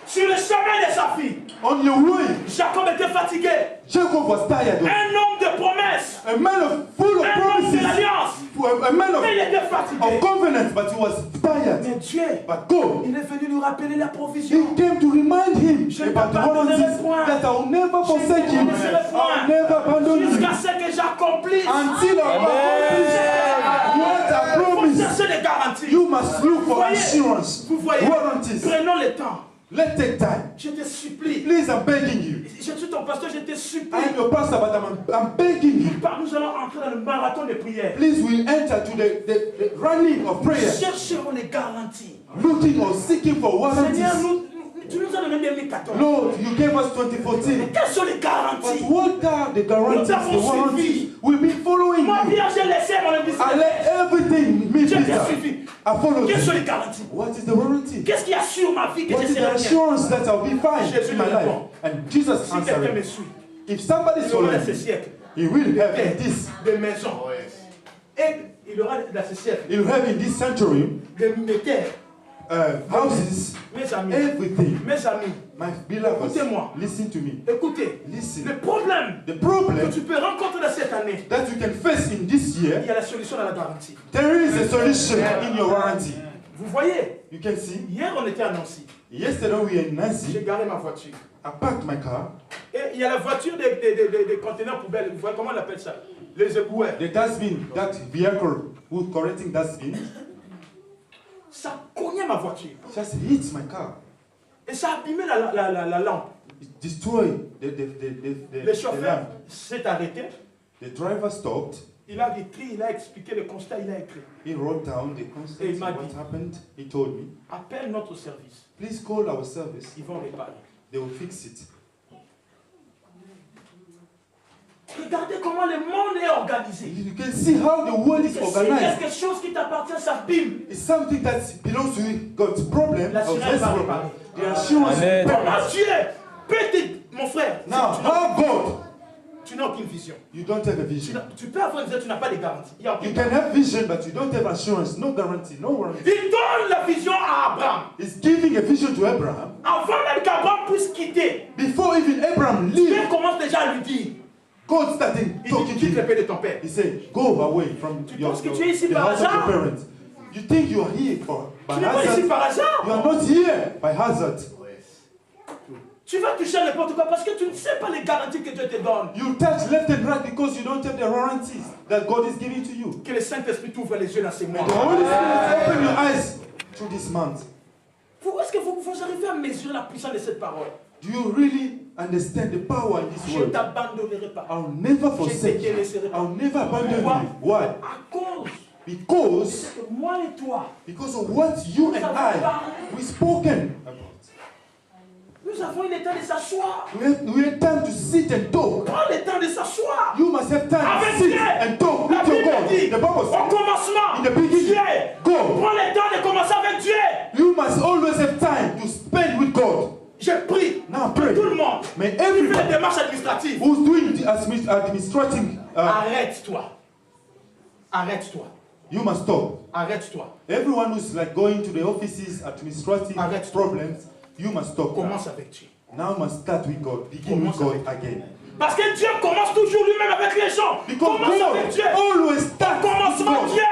Sur le chemin de sa fille, On your way, Jacob était fatigué. Jacob was tired. Un homme de promesses, A man full of un homme de promises, l'alliance. a man Mais il était of fatigué. covenant, but he was tired. Mais Dieu, But God, il est venu nous rappeler la provision. He came to remind him Je ne about the t'abandonnerai warranties point. that I will never forsake you. Je ne t'abandonnerai point. I will never abandon you Jusqu'à ce que j'accomplisse. until I accomplish what I Il faut promised. chercher des garanties. You must look for Voyez, assurance, vous voyez, warranties. prenons le temps. Let's take time. Je te supplie. Please, I'm begging you. Je suis ton pasteur, je te supplie. I am your pastor, but I'm begging you. Nous allons entrer dans le marathon de prière. Please, we enter to the running of prayer, Chercherons les garanties. looking or seeking for Seigneur, warranties. tu nous as donné 2014. Lord, you gave us 2014. Quelles sont les But garanties? what are the guarantees, Nous avons the warranties? suivi. We've been following Moi, you. Pierre, j'ai laissé mon I business. let everything me, Je t'ai Peter. suivi. I followed Quelles sont you. les garanties? What is the warranty? Qu'est-ce qui assure ma vie que What je is the serai bien? assurance that I'll be fine Jésus in my me life? répond. And Jesus Si quelqu'un me answered, suit, If somebody is il aura following dans ce me, siècle he will have in this. des maisons. Et il aura dans ce siècle He will have in this century des terres. houses, Mes amis, everything. mes amis, My beloved, Écoutez-moi. listen to me. écoutez, Listen. le problème The que problem tu peux rencontrer dans cette année, that you can face in this il year, y a la solution dans la garantie. there is a solution in your warranty. Vous voyez, You can see. hier on était à Nancy. Yesterday we were in J'ai Nancy. garé ma voiture. I parked my car. Et il y a la voiture des conteneurs poubelles. Vous voyez comment on appelle ça? Les éboueurs. The dustbin, that vehicle who's correcting dustbin, Ça cognait ma voiture. just hits my car. Et ça a abîmé la lampe. It destroyed Le the chauffeur lamp. s'est arrêté. The driver stopped. Il a écrit, il a expliqué le constat, il a écrit. He wrote down the Et il consequences m'a of what dit. happened. He told me, Appelle notre service. please call our service. Ils vont réparer. They will fix it. Regardez comment le monde est organisé. You can see how the world is Si organized. quelque chose qui t'appartient s'abîme, It's something that belongs to God's problem. La Of sirène this va problem. réparer. The assurance. Amen. comment Dieu peut mon frère, Now, how God? tu n'as aucune vision. You don't have a vision. Tu peux avoir une vision, tu n'as pas de garantie. Il y a aucune You can have vision, but you don't have assurance. No guarantee. No warranty. Il donne la vision à Abraham. He's giving a vision to Abraham. Avant même qu'Abraham puisse quitter, Before even Abraham Dieu lived, commence déjà à lui dire, God started il talking dit, to quitte le him. pays de ton père. He said, go away from your, penses que tu es ici the par house of hasard? your parents. You think you are here by Tu n'es pas ici hazard? par hasard. You are not here by hazard. Tu vas toucher n'importe quoi parce que tu ne sais pas les garanties que Dieu te donne. You touch left and right because you don't have the warranties that God is giving to you. Que le Saint-Esprit t'ouvre les yeux dans ces mois. May the Holy Spirit open your eyes through this month. Est-ce que vous arrivez à mesurer la puissance de cette parole? Do you really understand the power in this Je ne word? t'abandonnerai pas. I'll never forsake te you. laisserai pas. I'll never abandon Pourquoi? you. Why? À cause Because que moi et toi, of what you and I we spoken about. nous avons eu le temps de s'asseoir. We have time to sit and talk. Prends le temps de s'asseoir. You must have time Avec to sit Dieu. and talk La with your Bible God. dit, The Bible au says, commencement, in the beginning, Dieu. go. Prends le temps de commencer avec Dieu. You must always have time to spend with God. Je prie Now que pray. tout le monde May qui fait everybody les démarches administratives, who's doing the administrating, arrête-toi. Arrête-toi. you must stop. Arrête-toi. Everyone who's like going to the offices, administrative Arrête. problems, you must stop. Commence avec Dieu. Now must start with God. Begin with Commence God again. Parce que Dieu commence toujours lui-même avec les gens. Because Commence avec God Dieu. always starts with Commencement God. Dieu.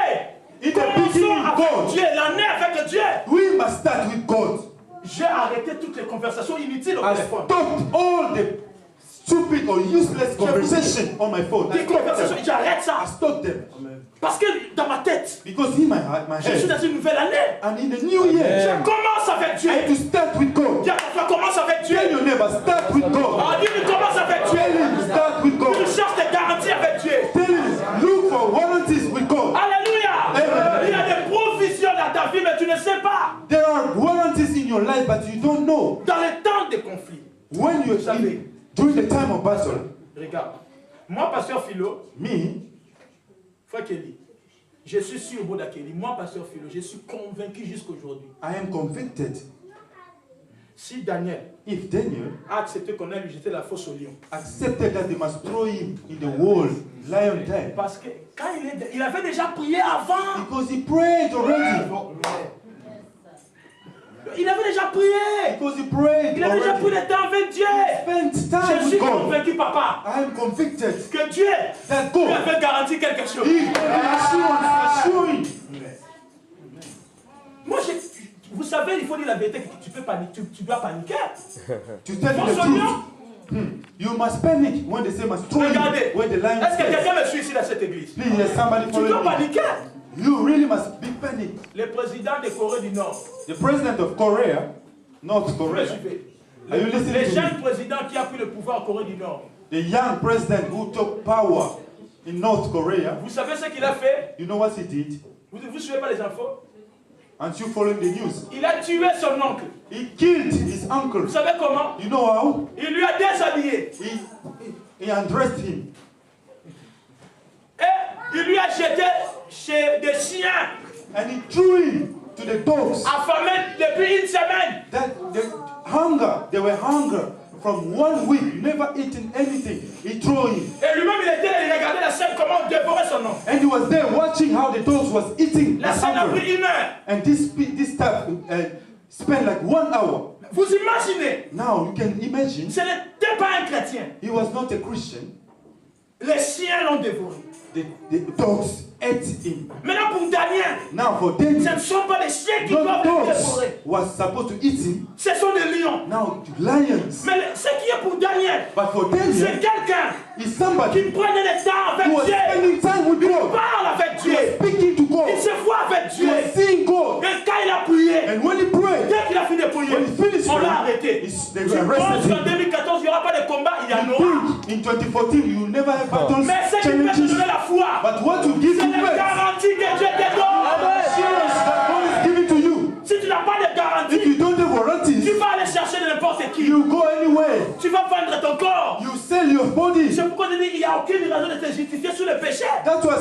In the Commençons beginning, avec God. Dieu. L'année avec Dieu. We must start with God. J'ai arrêté toutes les conversations inutiles au I téléphone. stopped all the stupid or useless conversation on my phone. I Des stopped conversations, them. j'arrête ça. I stopped them. Parce que dans ma tête, Because in my je suis head, dans une nouvelle année. and in the new year, Je commence avec Dieu. I have to start with God. Dis à ton frère, commence avec Dieu. Tell your neighbor, start with God. Ah, dis-lui, commence avec Dieu. Tell him, start with Tu God. cherches des garanties avec Dieu. Tell him, look for warranties with God. Alléluia. Amen. Il y a des provisions dans ta vie, mais tu ne sais pas. There are warranties in your life, but you don't know. Dans les temps de conflit. When you're savez. during the time of battle, Regarde. Moi, pasteur Philo, me, frère Kelly, je suis sûr, Bouddha Kelly, moi, pasteur Philo, je suis convaincu jusqu'aujourd'hui. I am convicted. Si Daniel If Daniel a accepté qu'on ait lui jeté la fosse au lion, accepted that they must throw him in the wall, lion den, parce que quand il avait déjà prié avant, because he prayed already. il avait déjà prié, Because he prayed il avait déjà pris already. le temps avec Dieu. Spent Je time suis with God. convaincu, papa, I am convicted que Dieu that lui God, avait garanti quelque chose. he assuring. Moi, vous savez, il faut dire la vérité, que tu peux paniquer, tu dois paniquer. To tell you the truth, you must panic when they say must throw you Regardez, where the lion est-ce que is. quelqu'un me suit ici dans cette église? Please, there's somebody Tu dois following me. paniquer. You really must be panic. Le président de Corée du Nord, The president of Korea, North vous me Korea, suivez? are you listening Le to jeune me? président qui a pris le pouvoir en Corée du Nord, The young president who took power in North Korea, vous savez ce qu'il a fait? you know what he did? Vous ne suivez pas les infos? Aren't you following the news? Il a tué son oncle. He killed his uncle. Vous savez comment? You know how? Il lui a déshabillé. He undressed him. Et il lui a jeté chez des chiens And he threw him to the dogs. affamés depuis une semaine. That the hunger, they were hunger from 1 week, never eaten anything. He threw him. Et lui-même, il regardait la scène, comment on dévorait son nom. And he was there watching how the dogs was eating La the scène a hamburger. pris 1 heure. And this staff spent like 1 hour. Vous imaginez, Now you can imagine, ce n'était pas un chrétien. he was not a Christian. Les chiens l'ont dévoré. The dogs ate him. Maintenant, pour Daniel, Now for ce Daniel, ne sont pas les chiens qui those doivent le dogs dévorer. was supposed to eat him. Ce sont des lions. Now the lions. Mais ce qui est pour Daniel, But for c'est Daniel, quelqu'un is qui somebody prenait le temps who avec was Dieu. spending time with Il God. parle avec He was Dieu. speaking to Il God. se voit avec He Dieu. was seeing God. Et quand il a prié, And when he prayed, dès qu'il a fini de prier, when he finished on l'a praying, arrêté. they Je pense arrested qu'en him. 2014, il n'y aura pas de combat, il y en You aura. think in 2014 you will never have battles, Mais ce qui peut te challenges, donner la foi, but what to give c'est you la faith, garantie que Dieu te donne. assurance that God is giving to you. Si tu n'as pas de If garantie, you don't have tu warranties, vas aller chercher de n'importe qui. you go anywhere. Tu vas vendre ton corps. You sell your body. C'est pourquoi je dis qu'il n'y a aucune raison de te justifier sur le péché. That's why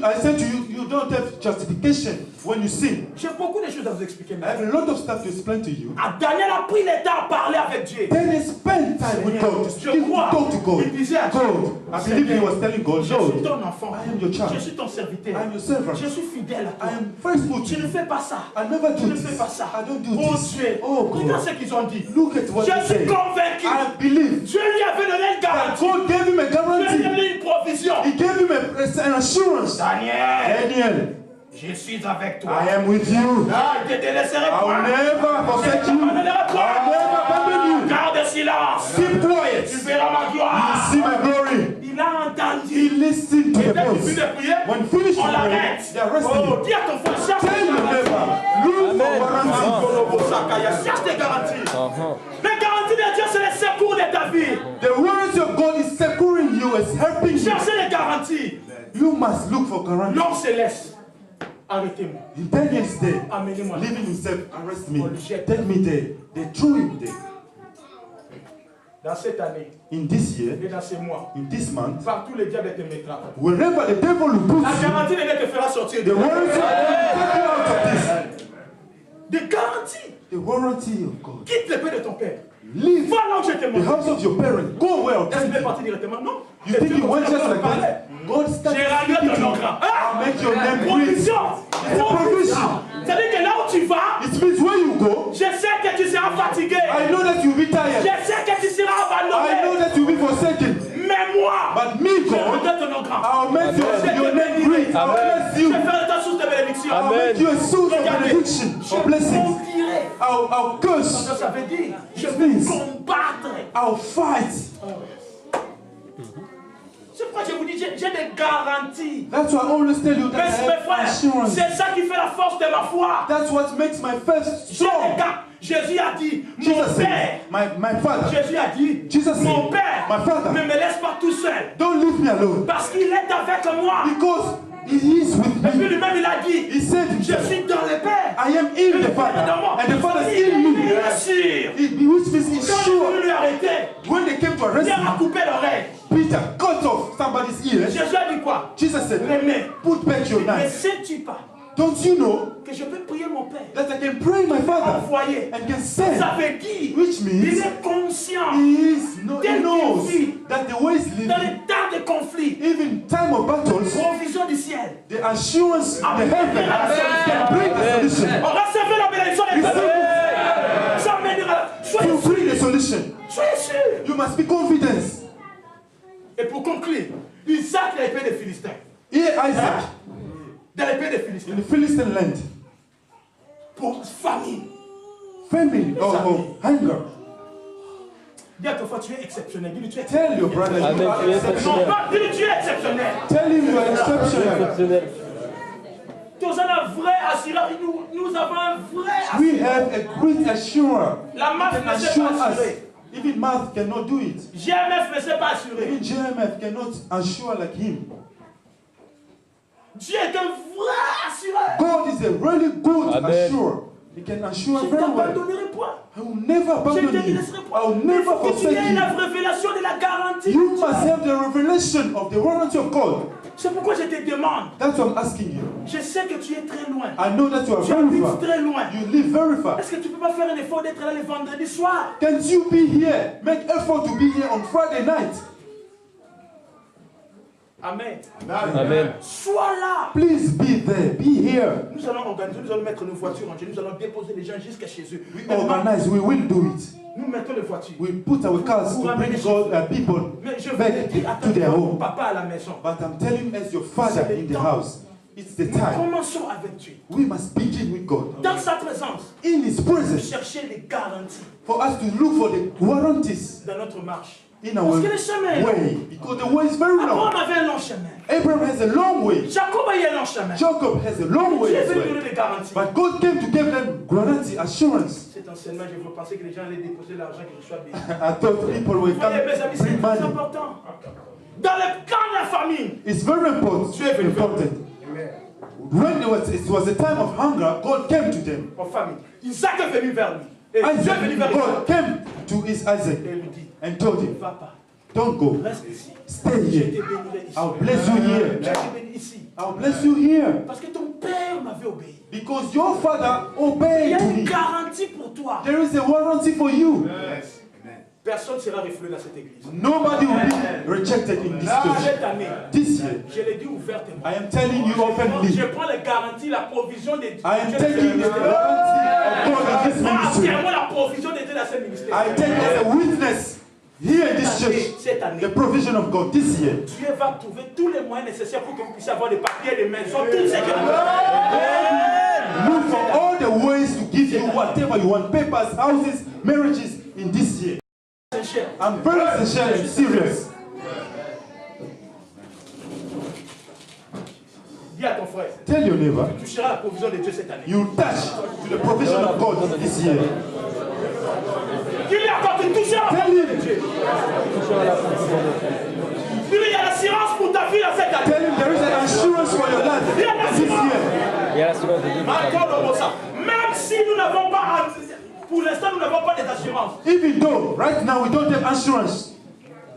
I said to you, you don't have justification when you sin. J'ai beaucoup de choses à vous expliquer. I have a lot of stuff to explain to you. Ah, Daniel a pris le temps à parler avec Dieu. Then he spent time with God, to speak, to talk to God. Il disait à Dieu, God, I believe he was telling God, je suis Lord, ton enfant. I am your child. Je suis ton serviteur. I am your servant. Je suis fidèle à toi. I am faithful to Je ne you. fais pas ça. I never Je do ne fais this. pas ça. I don't do Oh this. Dieu. Oh Regarde God. ce qu'ils ont dit. Look at what Je they suis say. convaincu. I believe Dieu lui avait donné une that garantie. God gave him a Dieu lui a guarantee. donné une provision. He gave him an assurance. Daniel, Daniel, je suis avec toi. I am with you. Ah, je ne te laisserai I will pas. never forsake you. I will never abandon you. Garde silence. Keep quiet. Tu verras ma You gloire. see my glory. Il a He entendu. listened to Et the dès qu'il voice. finit de prier, When finished on praying, l'arrête. they arrested Oh, him. dis à ton frère, cherche Tell tes your garanties. neighbor, look for warranty. Cherche tes garanties. Les garanties de Dieu, c'est le secours de ta vie. The warranty of God is securing you, is helping you. Cherchez les garanties. You must look for guarantee. L'homme céleste. Arrêtez-moi. Daniel is there, Amenez-moi. leaving himself, arrest me, take me there. They threw him there. Dans cette année In this year, et dans ces mois, in this month, partout le diable te mettra. wherever the devil will put La you, garantie de Dieu te fera sortir the de warranty of God will take you out of this. Des garanties. The warranty of God. Quitte le paix de ton père. Leave Va là où je te the montre. house of your parents. Go where Est-ce que tu you es parti directement? Non. You think you went just like that? God started J'ai rendu speaking to ton nom you. grand. I'll make your name great. Provision. It's a provision. C'est-à-dire que là où tu vas, It means where you go, je sais que tu seras fatigué. I know that you'll be Je tired. sais que tu seras I know abandonné. that you'll be forsaken. Mais moi, But me, je God, rendu ton nom grand. I'll make your name great. I'll bless Je you. ferai ta source de bénédiction. I'll make you a source of benediction, of blessings. Conquérir. I'll curse. Ça veut dire, je It vais means combattre. I'll fight. C'est pourquoi je vous dis, j'ai des garanties. That's why I always tell you that Mais I mes have frères, assurance. c'est ça qui fait la force de ma foi. That's what makes my faith J'ai des strong. gars. Jésus a dit, mon Jesus said, père. my father, Jésus a dit, Jesus said, mon père, my father, ne me laisse pas tout seul. don't leave me alone. Parce qu'il est avec moi. Because he is with Et puis me. lui-même, il a dit, He said je himself, suis dans le Père. I am in the Father, and the Father is in me. Bien sûr. Which means he's Quand ils sure. voulu lui arrêter, When they came to arrest il a him, coupé l'oreille. Peter cut off somebody's ears. Jésus a dit quoi? Jesus said, Remets. put back your Ne knife. sais-tu pas Don't you know que je peux prier mon Père? that I can pray my Father Envoyer. and can Ça send? veut dire, Which il means est conscient. he knows that the way he's Dans living, les temps de conflit, even time of battles, provision du ciel. the assurance, the heaven can bring the solution. On recevait la bénédiction des Receive Ça veut dire, soyez to bring the sûrs. solution. Soyez sûrs. You must be confident. Et pour conclure, Isaac a l'épée des Philistins. Here Isaac, Dans l'épée des Philistins. in the Philistine land, Pour famine. famine or hunger. Dis à ton frère, tu es exceptionnel. Dis-lui, tu es Tell your brother you Amen. are Tu es Non, exceptional. pas, dis-lui, tu es exceptionnel. Tell him you are exceptional. Exceptionnel. Nous avons un vrai assureur. Nous avons un vrai assureur. We have a great assurer. La masse Can ne s'est assure pas us. assurée. Even math cannot do it. GMF ne s'est pas assuré. Even JMF cannot assure like him. Dieu est un vrai assureur. God is a really good Amen. assurer. He can assure Je ne very well. t'abandonnerai point. I will never Je ne abandon te you. laisserai I point. will Mais il never faut que tu forsake aies la you. révélation de la garantie. You must have the revelation of the warranty of God. C'est pourquoi je te demande. That's what I'm asking you. Je sais que tu es très loin. I know that you are Tu very habites far. très loin. You live very far. Est-ce que tu ne peux pas faire un effort d'être là le vendredi soir? Can't you be here? Make effort to be here on Friday night. Amen. Amen. Sois là. Please be there. Be here. Nous allons organiser, nous allons mettre nos voitures en jeu. Nous allons déposer les gens jusqu'à chez eux. We organize. We will do it. Nous mettons les voitures. We put our cars to bring God people Mais je vais back te dire, to their attends, home. papa à la maison. But I'm telling as your father in the house, it's the Nous time. commençons avec Dieu. We must begin with God. Dans sa présence, In His presence, chercher les garanties for us to look for the warranties dans notre marche. in Parce our que le chemin est long. way. Because the way is very long. Abraham avait un long chemin. Abraham has a long way. Jacob a eu un long chemin. Jacob has a long Dieu way est as venu well. donner des garanties. But God came to give them guarantee, assurance. Cet enseignement, je veux penser que les gens allaient déposer l'argent qu'ils reçoivent béni. I thought people were Voyez, coming mes amis, to c'est bring très money. important. Dans le camp de la famine, It's very important. Dieu est venu vers important. When it was a time of hunger, God came to them. en famille. Isaac est venu vers lui. Et Dieu est Isaac, venu vers God Isaac. came to his Isaac Et lui dit, and told ne him, va pas, don't go, reste ici. stay Je te here. bénirai ici. I'll bless you Je here. te bénis ici. I'll bless you here. Parce que ton père m'avait obéi. Because your father Il y obeyed a to une me. garantie pour toi. There is a warranty for you. Personne ne sera refoulé dans cette église. Nobody will be rejected in this church. Cette année, This year, je l'ai dit ouvertement. I am telling you openly, Je prends les garanties, la provision de Dieu. I am taking the guarantee of God in this ministry. Entièrement la provision de Dieu dans ce ministère. I take as a witness here in this church Cette année, the provision of God this year. Dieu va trouver tous les moyens nécessaires pour que vous puissiez avoir des papiers, des maisons, tout ce que vous Look for all the ways to give you whatever you want, papers, houses, marriages in this year. voulez. I'm very sincere and serious. Dis à ton frère, Tell your neighbor, tu toucheras la provision de Dieu cette année. you touch to the provision of God this year. Dis-lui encore, tu toucheras la Tell provision de him, Dieu. Dis-lui, il y a l'assurance pour ta vie dans cette année. tell him there is an assurance for your life this year. Il y a l'assurance de Dieu. Encore dans ça. Même si nous n'avons pas, pour l'instant, nous n'avons pas d'assurance. Even though right now we don't have assurance,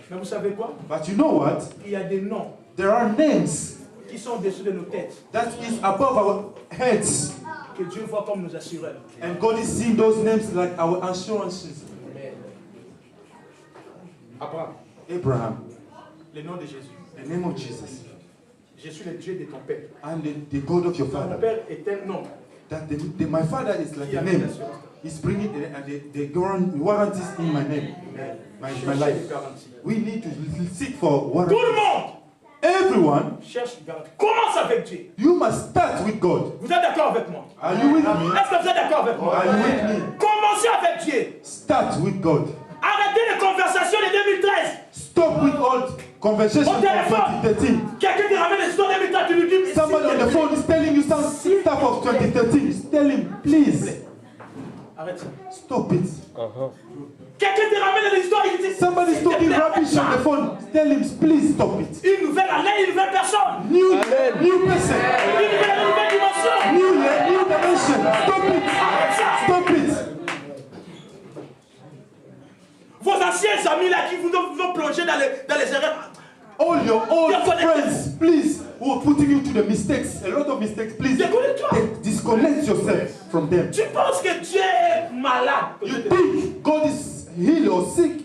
Mais vous savez quoi? but you know what? Il y a des noms There are names qui sont au-dessus de nos têtes that is above our heads, que Dieu voit comme nos assureurs. and God is seeing those names like our assurances. Abraham, Abraham, le nom de Jésus. the name of Jesus, Je suis le Dieu de ton père. I'm the God of your Ton father. père est un nom That my father is like qui a a name. l'assurance. He's bringing the warranties in my name, my Cherchez life. les garanties. We need to seek for Tout warranties. le monde Everyone, cherche une garantie. Commence avec Dieu. you must start with God. Vous êtes d'accord avec moi? Are you with me? Est-ce que vous êtes d'accord avec moi? Are you with me? Commencez avec Dieu. Start with God. Arrêtez les conversations de 2013. Stop with all conversations Au from téléphone. 2013. Quelqu'un te ramène l'histoire de 2013, tu lui dis. Somebody on the phone is telling you some stuff of 2013. Tell him, please, Arrête ça. stop it. Quelqu'un te ramène l'histoire, il dit. Somebody's s'il te talking plaît, rubbish on the phone. Tell him, please stop it. Une nouvelle année, une nouvelle personne. New person, Une nouvelle dimension. new year, new dimension. Stop it. Arrête ça. Stop it. Vos anciens amis là qui vous ont plongé dans les erreurs. All your old friends, please, who are putting you to the mistakes, a lot of mistakes, please, disconnect yourself from them. Tu penses que Dieu est malade You think God is ill or sick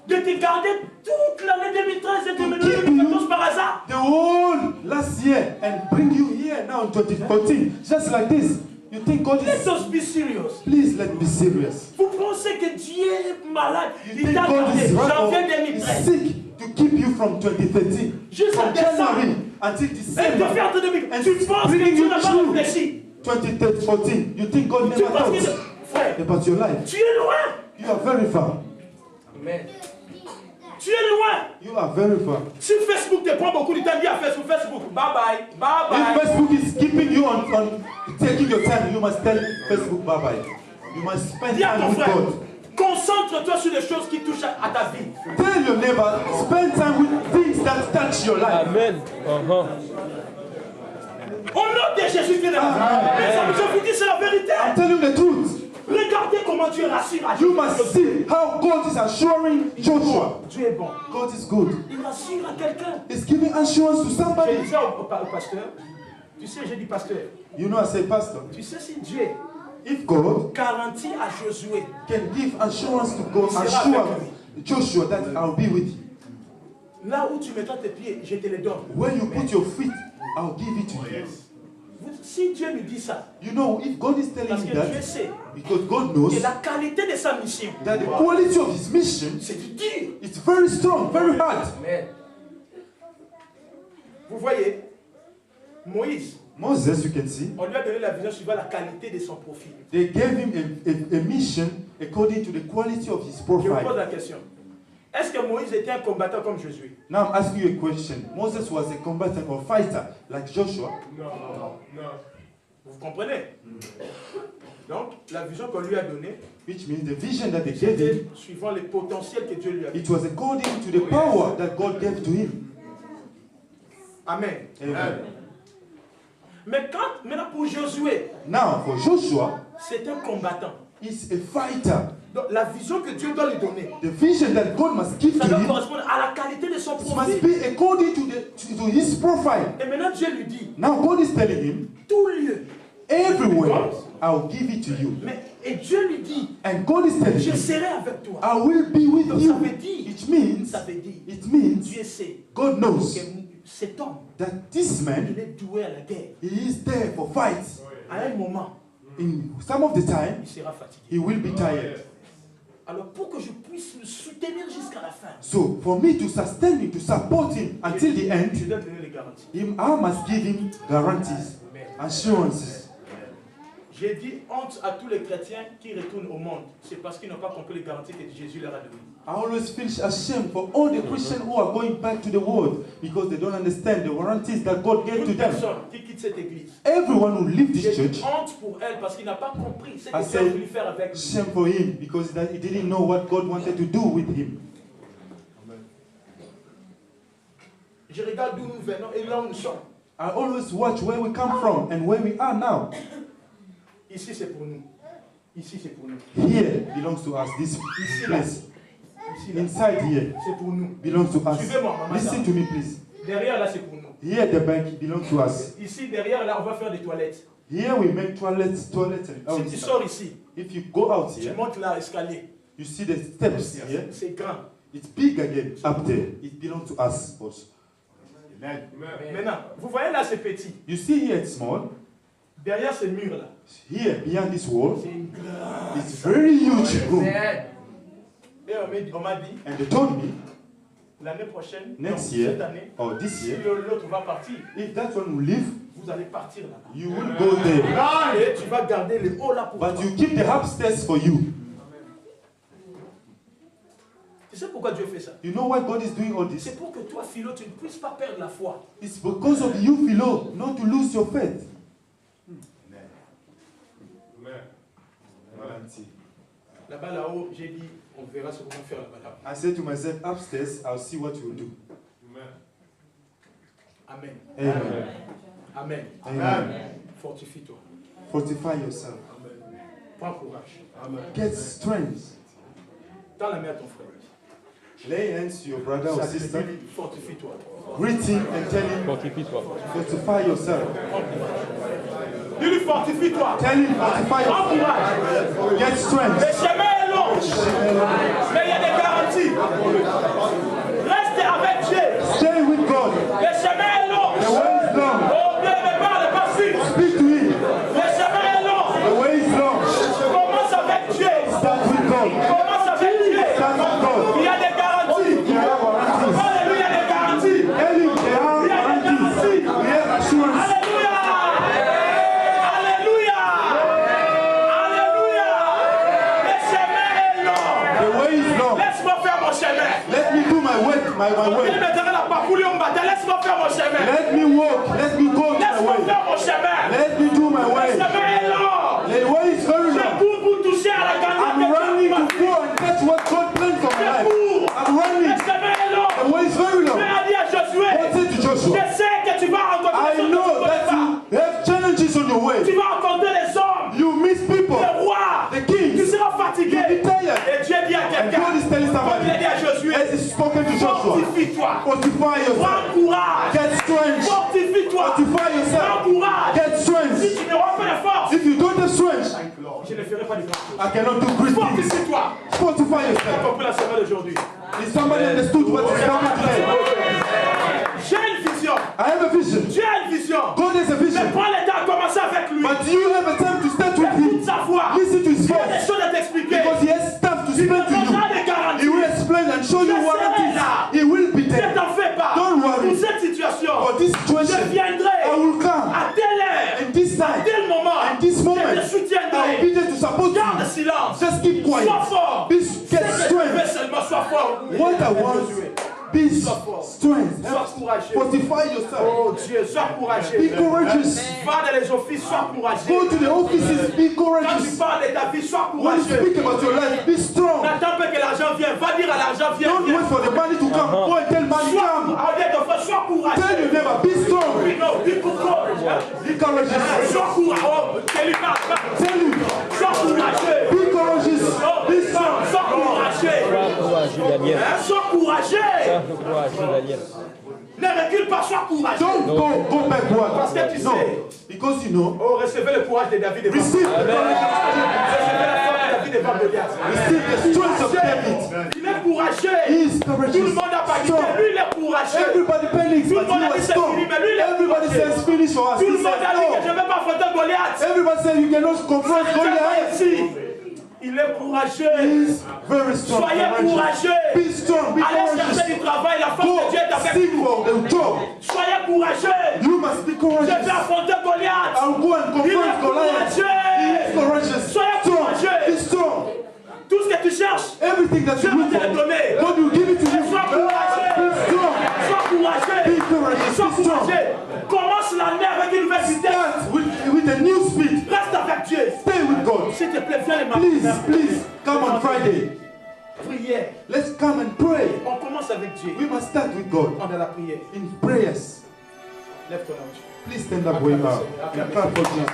de te garder toute l'année 2013 et to 2012, keep 2014 you par hasard? the whole last year and bring you here now in 2014, just like this? You think God Let is... us be serious. Please, let's be serious. Vous pensez que Dieu est malade? You Il think t'a God gardé is right janvier or is 2013. sick to keep you from 2013, Jusqu'à from décembre. January until Et te December, faire de 2000. and Tu penses que bringing Dieu you n'a pas through réfléchi? 2014. You think God Tu never penses que... thought Frère, about your life? tu es loin. You are very far. Amen. Tu es loin. You are very far. Si Facebook te prend beaucoup de temps, dis à Facebook, bye bye, bye If bye. Facebook is keeping you on taking your time, you must tell Facebook bye bye. You must spend Dis à time ton with frère, God. concentre-toi sur les choses qui touchent à ta vie. Tell your neighbor, spend time with things that touch your life. Amen. Au nom de Jésus de Nazareth. Mes amis, je vous dis, c'est la vérité. I'm telling you the truth. Regardez comment Dieu rassure à You must see how God is assuring Joshua. Dieu est bon. God is good. Il rassure à quelqu'un. He's giving assurance to Je somebody. disais au pasteur, tu sais, j'ai dit pasteur, You know, I say, Pastor, tu sais si Dieu if God garantit à Josué, can give assurance to God, Il sera avec assure Joshua that I'll be with you. là où tu mettras tes pieds, je te les donne. Where you put your feet, I'll give it to you. Si Dieu lui dit ça, You know, if God is telling parce que you Dieu that, sait because God knows que la qualité de sa mission, that the quality of his mission c'est du dur. is very strong, very hard. Amen. Vous voyez, Moïse, Moses, you can see, on lui a donné la vision suivant la qualité de son profil. they gave him a mission according to the quality of his Je vous pose profile. la question. Est-ce que Moïse était un combattant comme Josué? Now I'm asking you a question. Moses was a combatant or fighter like Joshua. Non. Vous comprenez? Donc, la vision qu'on lui a donnée, Which means the vision that they gave c'était him, suivant les potentiels que Dieu lui a donné. it was according to the power that God gave to him. Amen. Amen. Mais maintenant pour Josué, Now for Joshua, c'est un combattant. he's a fighter. Donc, la vision que Dieu doit lui donner, The vision that God must give ça to doit him correspondre à la qualité de son must profil. be according to his profile. Et maintenant Dieu lui dit, Now God is telling him, tout lieu. everywhere I'll give it to you. Et Dieu lui dit, And God is telling je him, serai avec toi. I will be with Donc, you. ça veut dire, It means Dieu sait God knows que cet homme, that this man, il est doué à la guerre. he is there for fights. À un moment, In some of the time, il sera fatigué. he will be tired. Alors pour que je puisse le soutenir jusqu'à la fin, So for me to sustain him, to support him until the je end, dois donner les garanties. I must give him guarantees, assurances. J'ai dit honte à tous les chrétiens qui retournent au monde. C'est parce qu'ils n'ont pas compris les garanties que Jésus leur a données. I always feel ashamed for all the Christians who are going back to the world because they don't understand the warranties that God gave to Toute them. personne qui quitte cette église, Everyone who leave j'ai this dit church, honte pour elle parce qu'il n'a pas compris ce I que Dieu a say voulu faire avec lui. shame for him because he didn't know what God wanted to do with him. Je regarde d'où nous venons et là où nous sommes. I always watch where we come from and where we are now. Ici c'est pour nous. Ici c'est pour nous. Here belongs to us. This place Ici là, inside here c'est pour nous. belongs to us. Suivez-moi, maman. Listen to me, please. Derrière là c'est pour nous. Here the bank belongs to us. Ici derrière là on va faire des toilettes. Here we make toilets Si and tu sors ici, if you go out tu here, montes là l'escalier. you see the steps here. C'est grand. It's big again up there. It belongs to us also. Maintenant, vous voyez là c'est petit. You see here it's small. Derrière ces murs là, Here behind this wall, c'est une grande. it's very huge room. Amen. Et on m'a dit And they told me l'année prochaine, next non, year cette année, or this si year, l'autre va partir, if that one will leave, vous allez partir là. you will go there. Et tu vas garder le haut là pour But toi. you keep the upstairs for you. Tu sais pourquoi Dieu fait ça? You know why God is doing all this? C'est pour que toi, Philo, tu ne puisses pas perdre la foi. It's because of you, Philo, not to lose your faith. Là-bas, là-haut, j'ai dit, on verra ce qu'on va faire là-bas. I said to myself, upstairs, I'll see what you will do. Amen. Amen. Amen. Amen. Fortifie-toi. Fortify yourself. Prends courage. Get strength. Tends la main à ton frère. Lay hands to your brother or Ça te sister. dit, fortifie-toi. Greet him and tell him, Fortifie-toi. fortify yourself. Dis-lui, fortifie-toi. Tell him, fortify Prends yourself. courage. Get Le strength. chemin est long, mais il y a des garanties. Reste avec Dieu. Stay with God. Le chemin est long. The way is long. Oh, bien, mais parle pas si. Speak to him. Le chemin est long. The way is long. Commence avec Dieu. Start with God. Commence avec Dieu. Start with God. Il y a des garanties. There are warranties. Alléluia, il y a des garanties. Tell him there are warranties. We have assurance. Alléluia. Alléluia. Alléluia. Le chemin est long. The way is long. Laisse-moi faire mon chemin. Let me do my way. My Il way. me dira la parcours, on va. Laisse-moi faire mon chemin. Let me walk. Let me go my Laisse-moi way. faire mon chemin. Let me do my Le way. chemin est long. The way is very Je long. cours pour toucher à la I'm gagnante. running to go and catch what God planned for my life. I'm Le running. chemin est long. The way is very long. Dieu a dit à Josué, God said to Joshua, je sais que tu vas rencontrer I des choses que tu know ne connais that pas. Fortifie-toi. Fortify yourself. Prends courage. Get strength. Fortifie-toi. Fortify Prends yourself. courage. Get strength. Si tu n'auras pas de force, If you don't have strength, je ne ferai pas de force. I cannot do great things. Fortifie-toi. Fortify Tu as yourself. compris la semaine d'aujourd'hui. If somebody understood what is happening today, J'ai une vision. I have a vision. J'ai une vision. God has a Mais vision. prends le temps à commencer avec lui. But you have a time to start with Écoute Him. sa voix. Listen to His Il y a des voice. choses à t'expliquer. Because He has stuff to Il te explain to you. donnera des He garanties. will explain and show you what it is. He will be Ne there. t'en fais pas. Don't worry. Pour cette situation, For this je situation, viendrai I will come. à telle heure, And this à time, tel moment. and this Je moment, te I will be soutiendrai. there to support Garde you. silence. Just keep quiet. Sois fort. Be, C'est get que je strength. veux seulement sois fort. What I want, be strength. Sois courageux. Fortify yourself. Oh Dieu, sois Be courageux. courageous. Va dans les offices, sois courageux. Go to the offices. Be Quand tu courageous. parles de ta vie, sois When you courageux. speak about your life, be strong. N'attends pas que l'argent vienne. Va dire à l'argent, viens, Don't viens. wait for the money to come. Go and tell money Sois, come. arrête de faire, sois Tell your courageux. neighbor, be strong. Non, dis pourquoi. Be courageous. Sois courageux. Oh, quel parle. Tell you, Sois courageux. be courageous. Oh, Be strong. sois courageux. Sois courageux, Daniel. Sois courageux. Sois courageux, Daniel. Ne recule pas, sois courageux. Don't go backward. Parce que tu No, sais. because you know, Oh, recevez le courage de David et receive the courage. recevez la force de David et Goliath. Receive the strength of David. Il est courageux. He is Tout le courageous. monde a paniqué. Strong. Lui, il est courageux. Everybody panics, Tout le but monde he a dit was c'est strong. fini, mais lui, il est Everybody courageux. says finish for us. Tout He le monde said a dit que je no. ne vais pas affronter Goliath. Everybody said you cannot confront Goliath. Ici, il est courageux. He is very strong. Soyez Courageous. courageux. Be strong. Be Allez chercher courageous. du travail. La force Go de Dieu est avec seek vous. for a job. Soyez courageux. You must be Je courageous. vais affronter Goliath. I'll go and Il est confront Goliath. He is courageux. courageous. Soyez Strong. courageux. Be strong. Tout ce que tu cherches, Everything that Dieu you va look te le for, donner. God will give it to you. Sois courageux. Be strong. Sois courageux. Be courageous. Sois Be strong. courageux. Commence l'année avec une nouvelle vitesse. Start with a new speed. Reste avec Dieu. Stay with God. S'il te plaît, viens les Please, matins. please, come on Friday. Prière. Let's come and pray. On commence avec Dieu. We must start with God On a la prière. in prayers. Lève ton âge. Please stand up where you are. And clap for Jesus.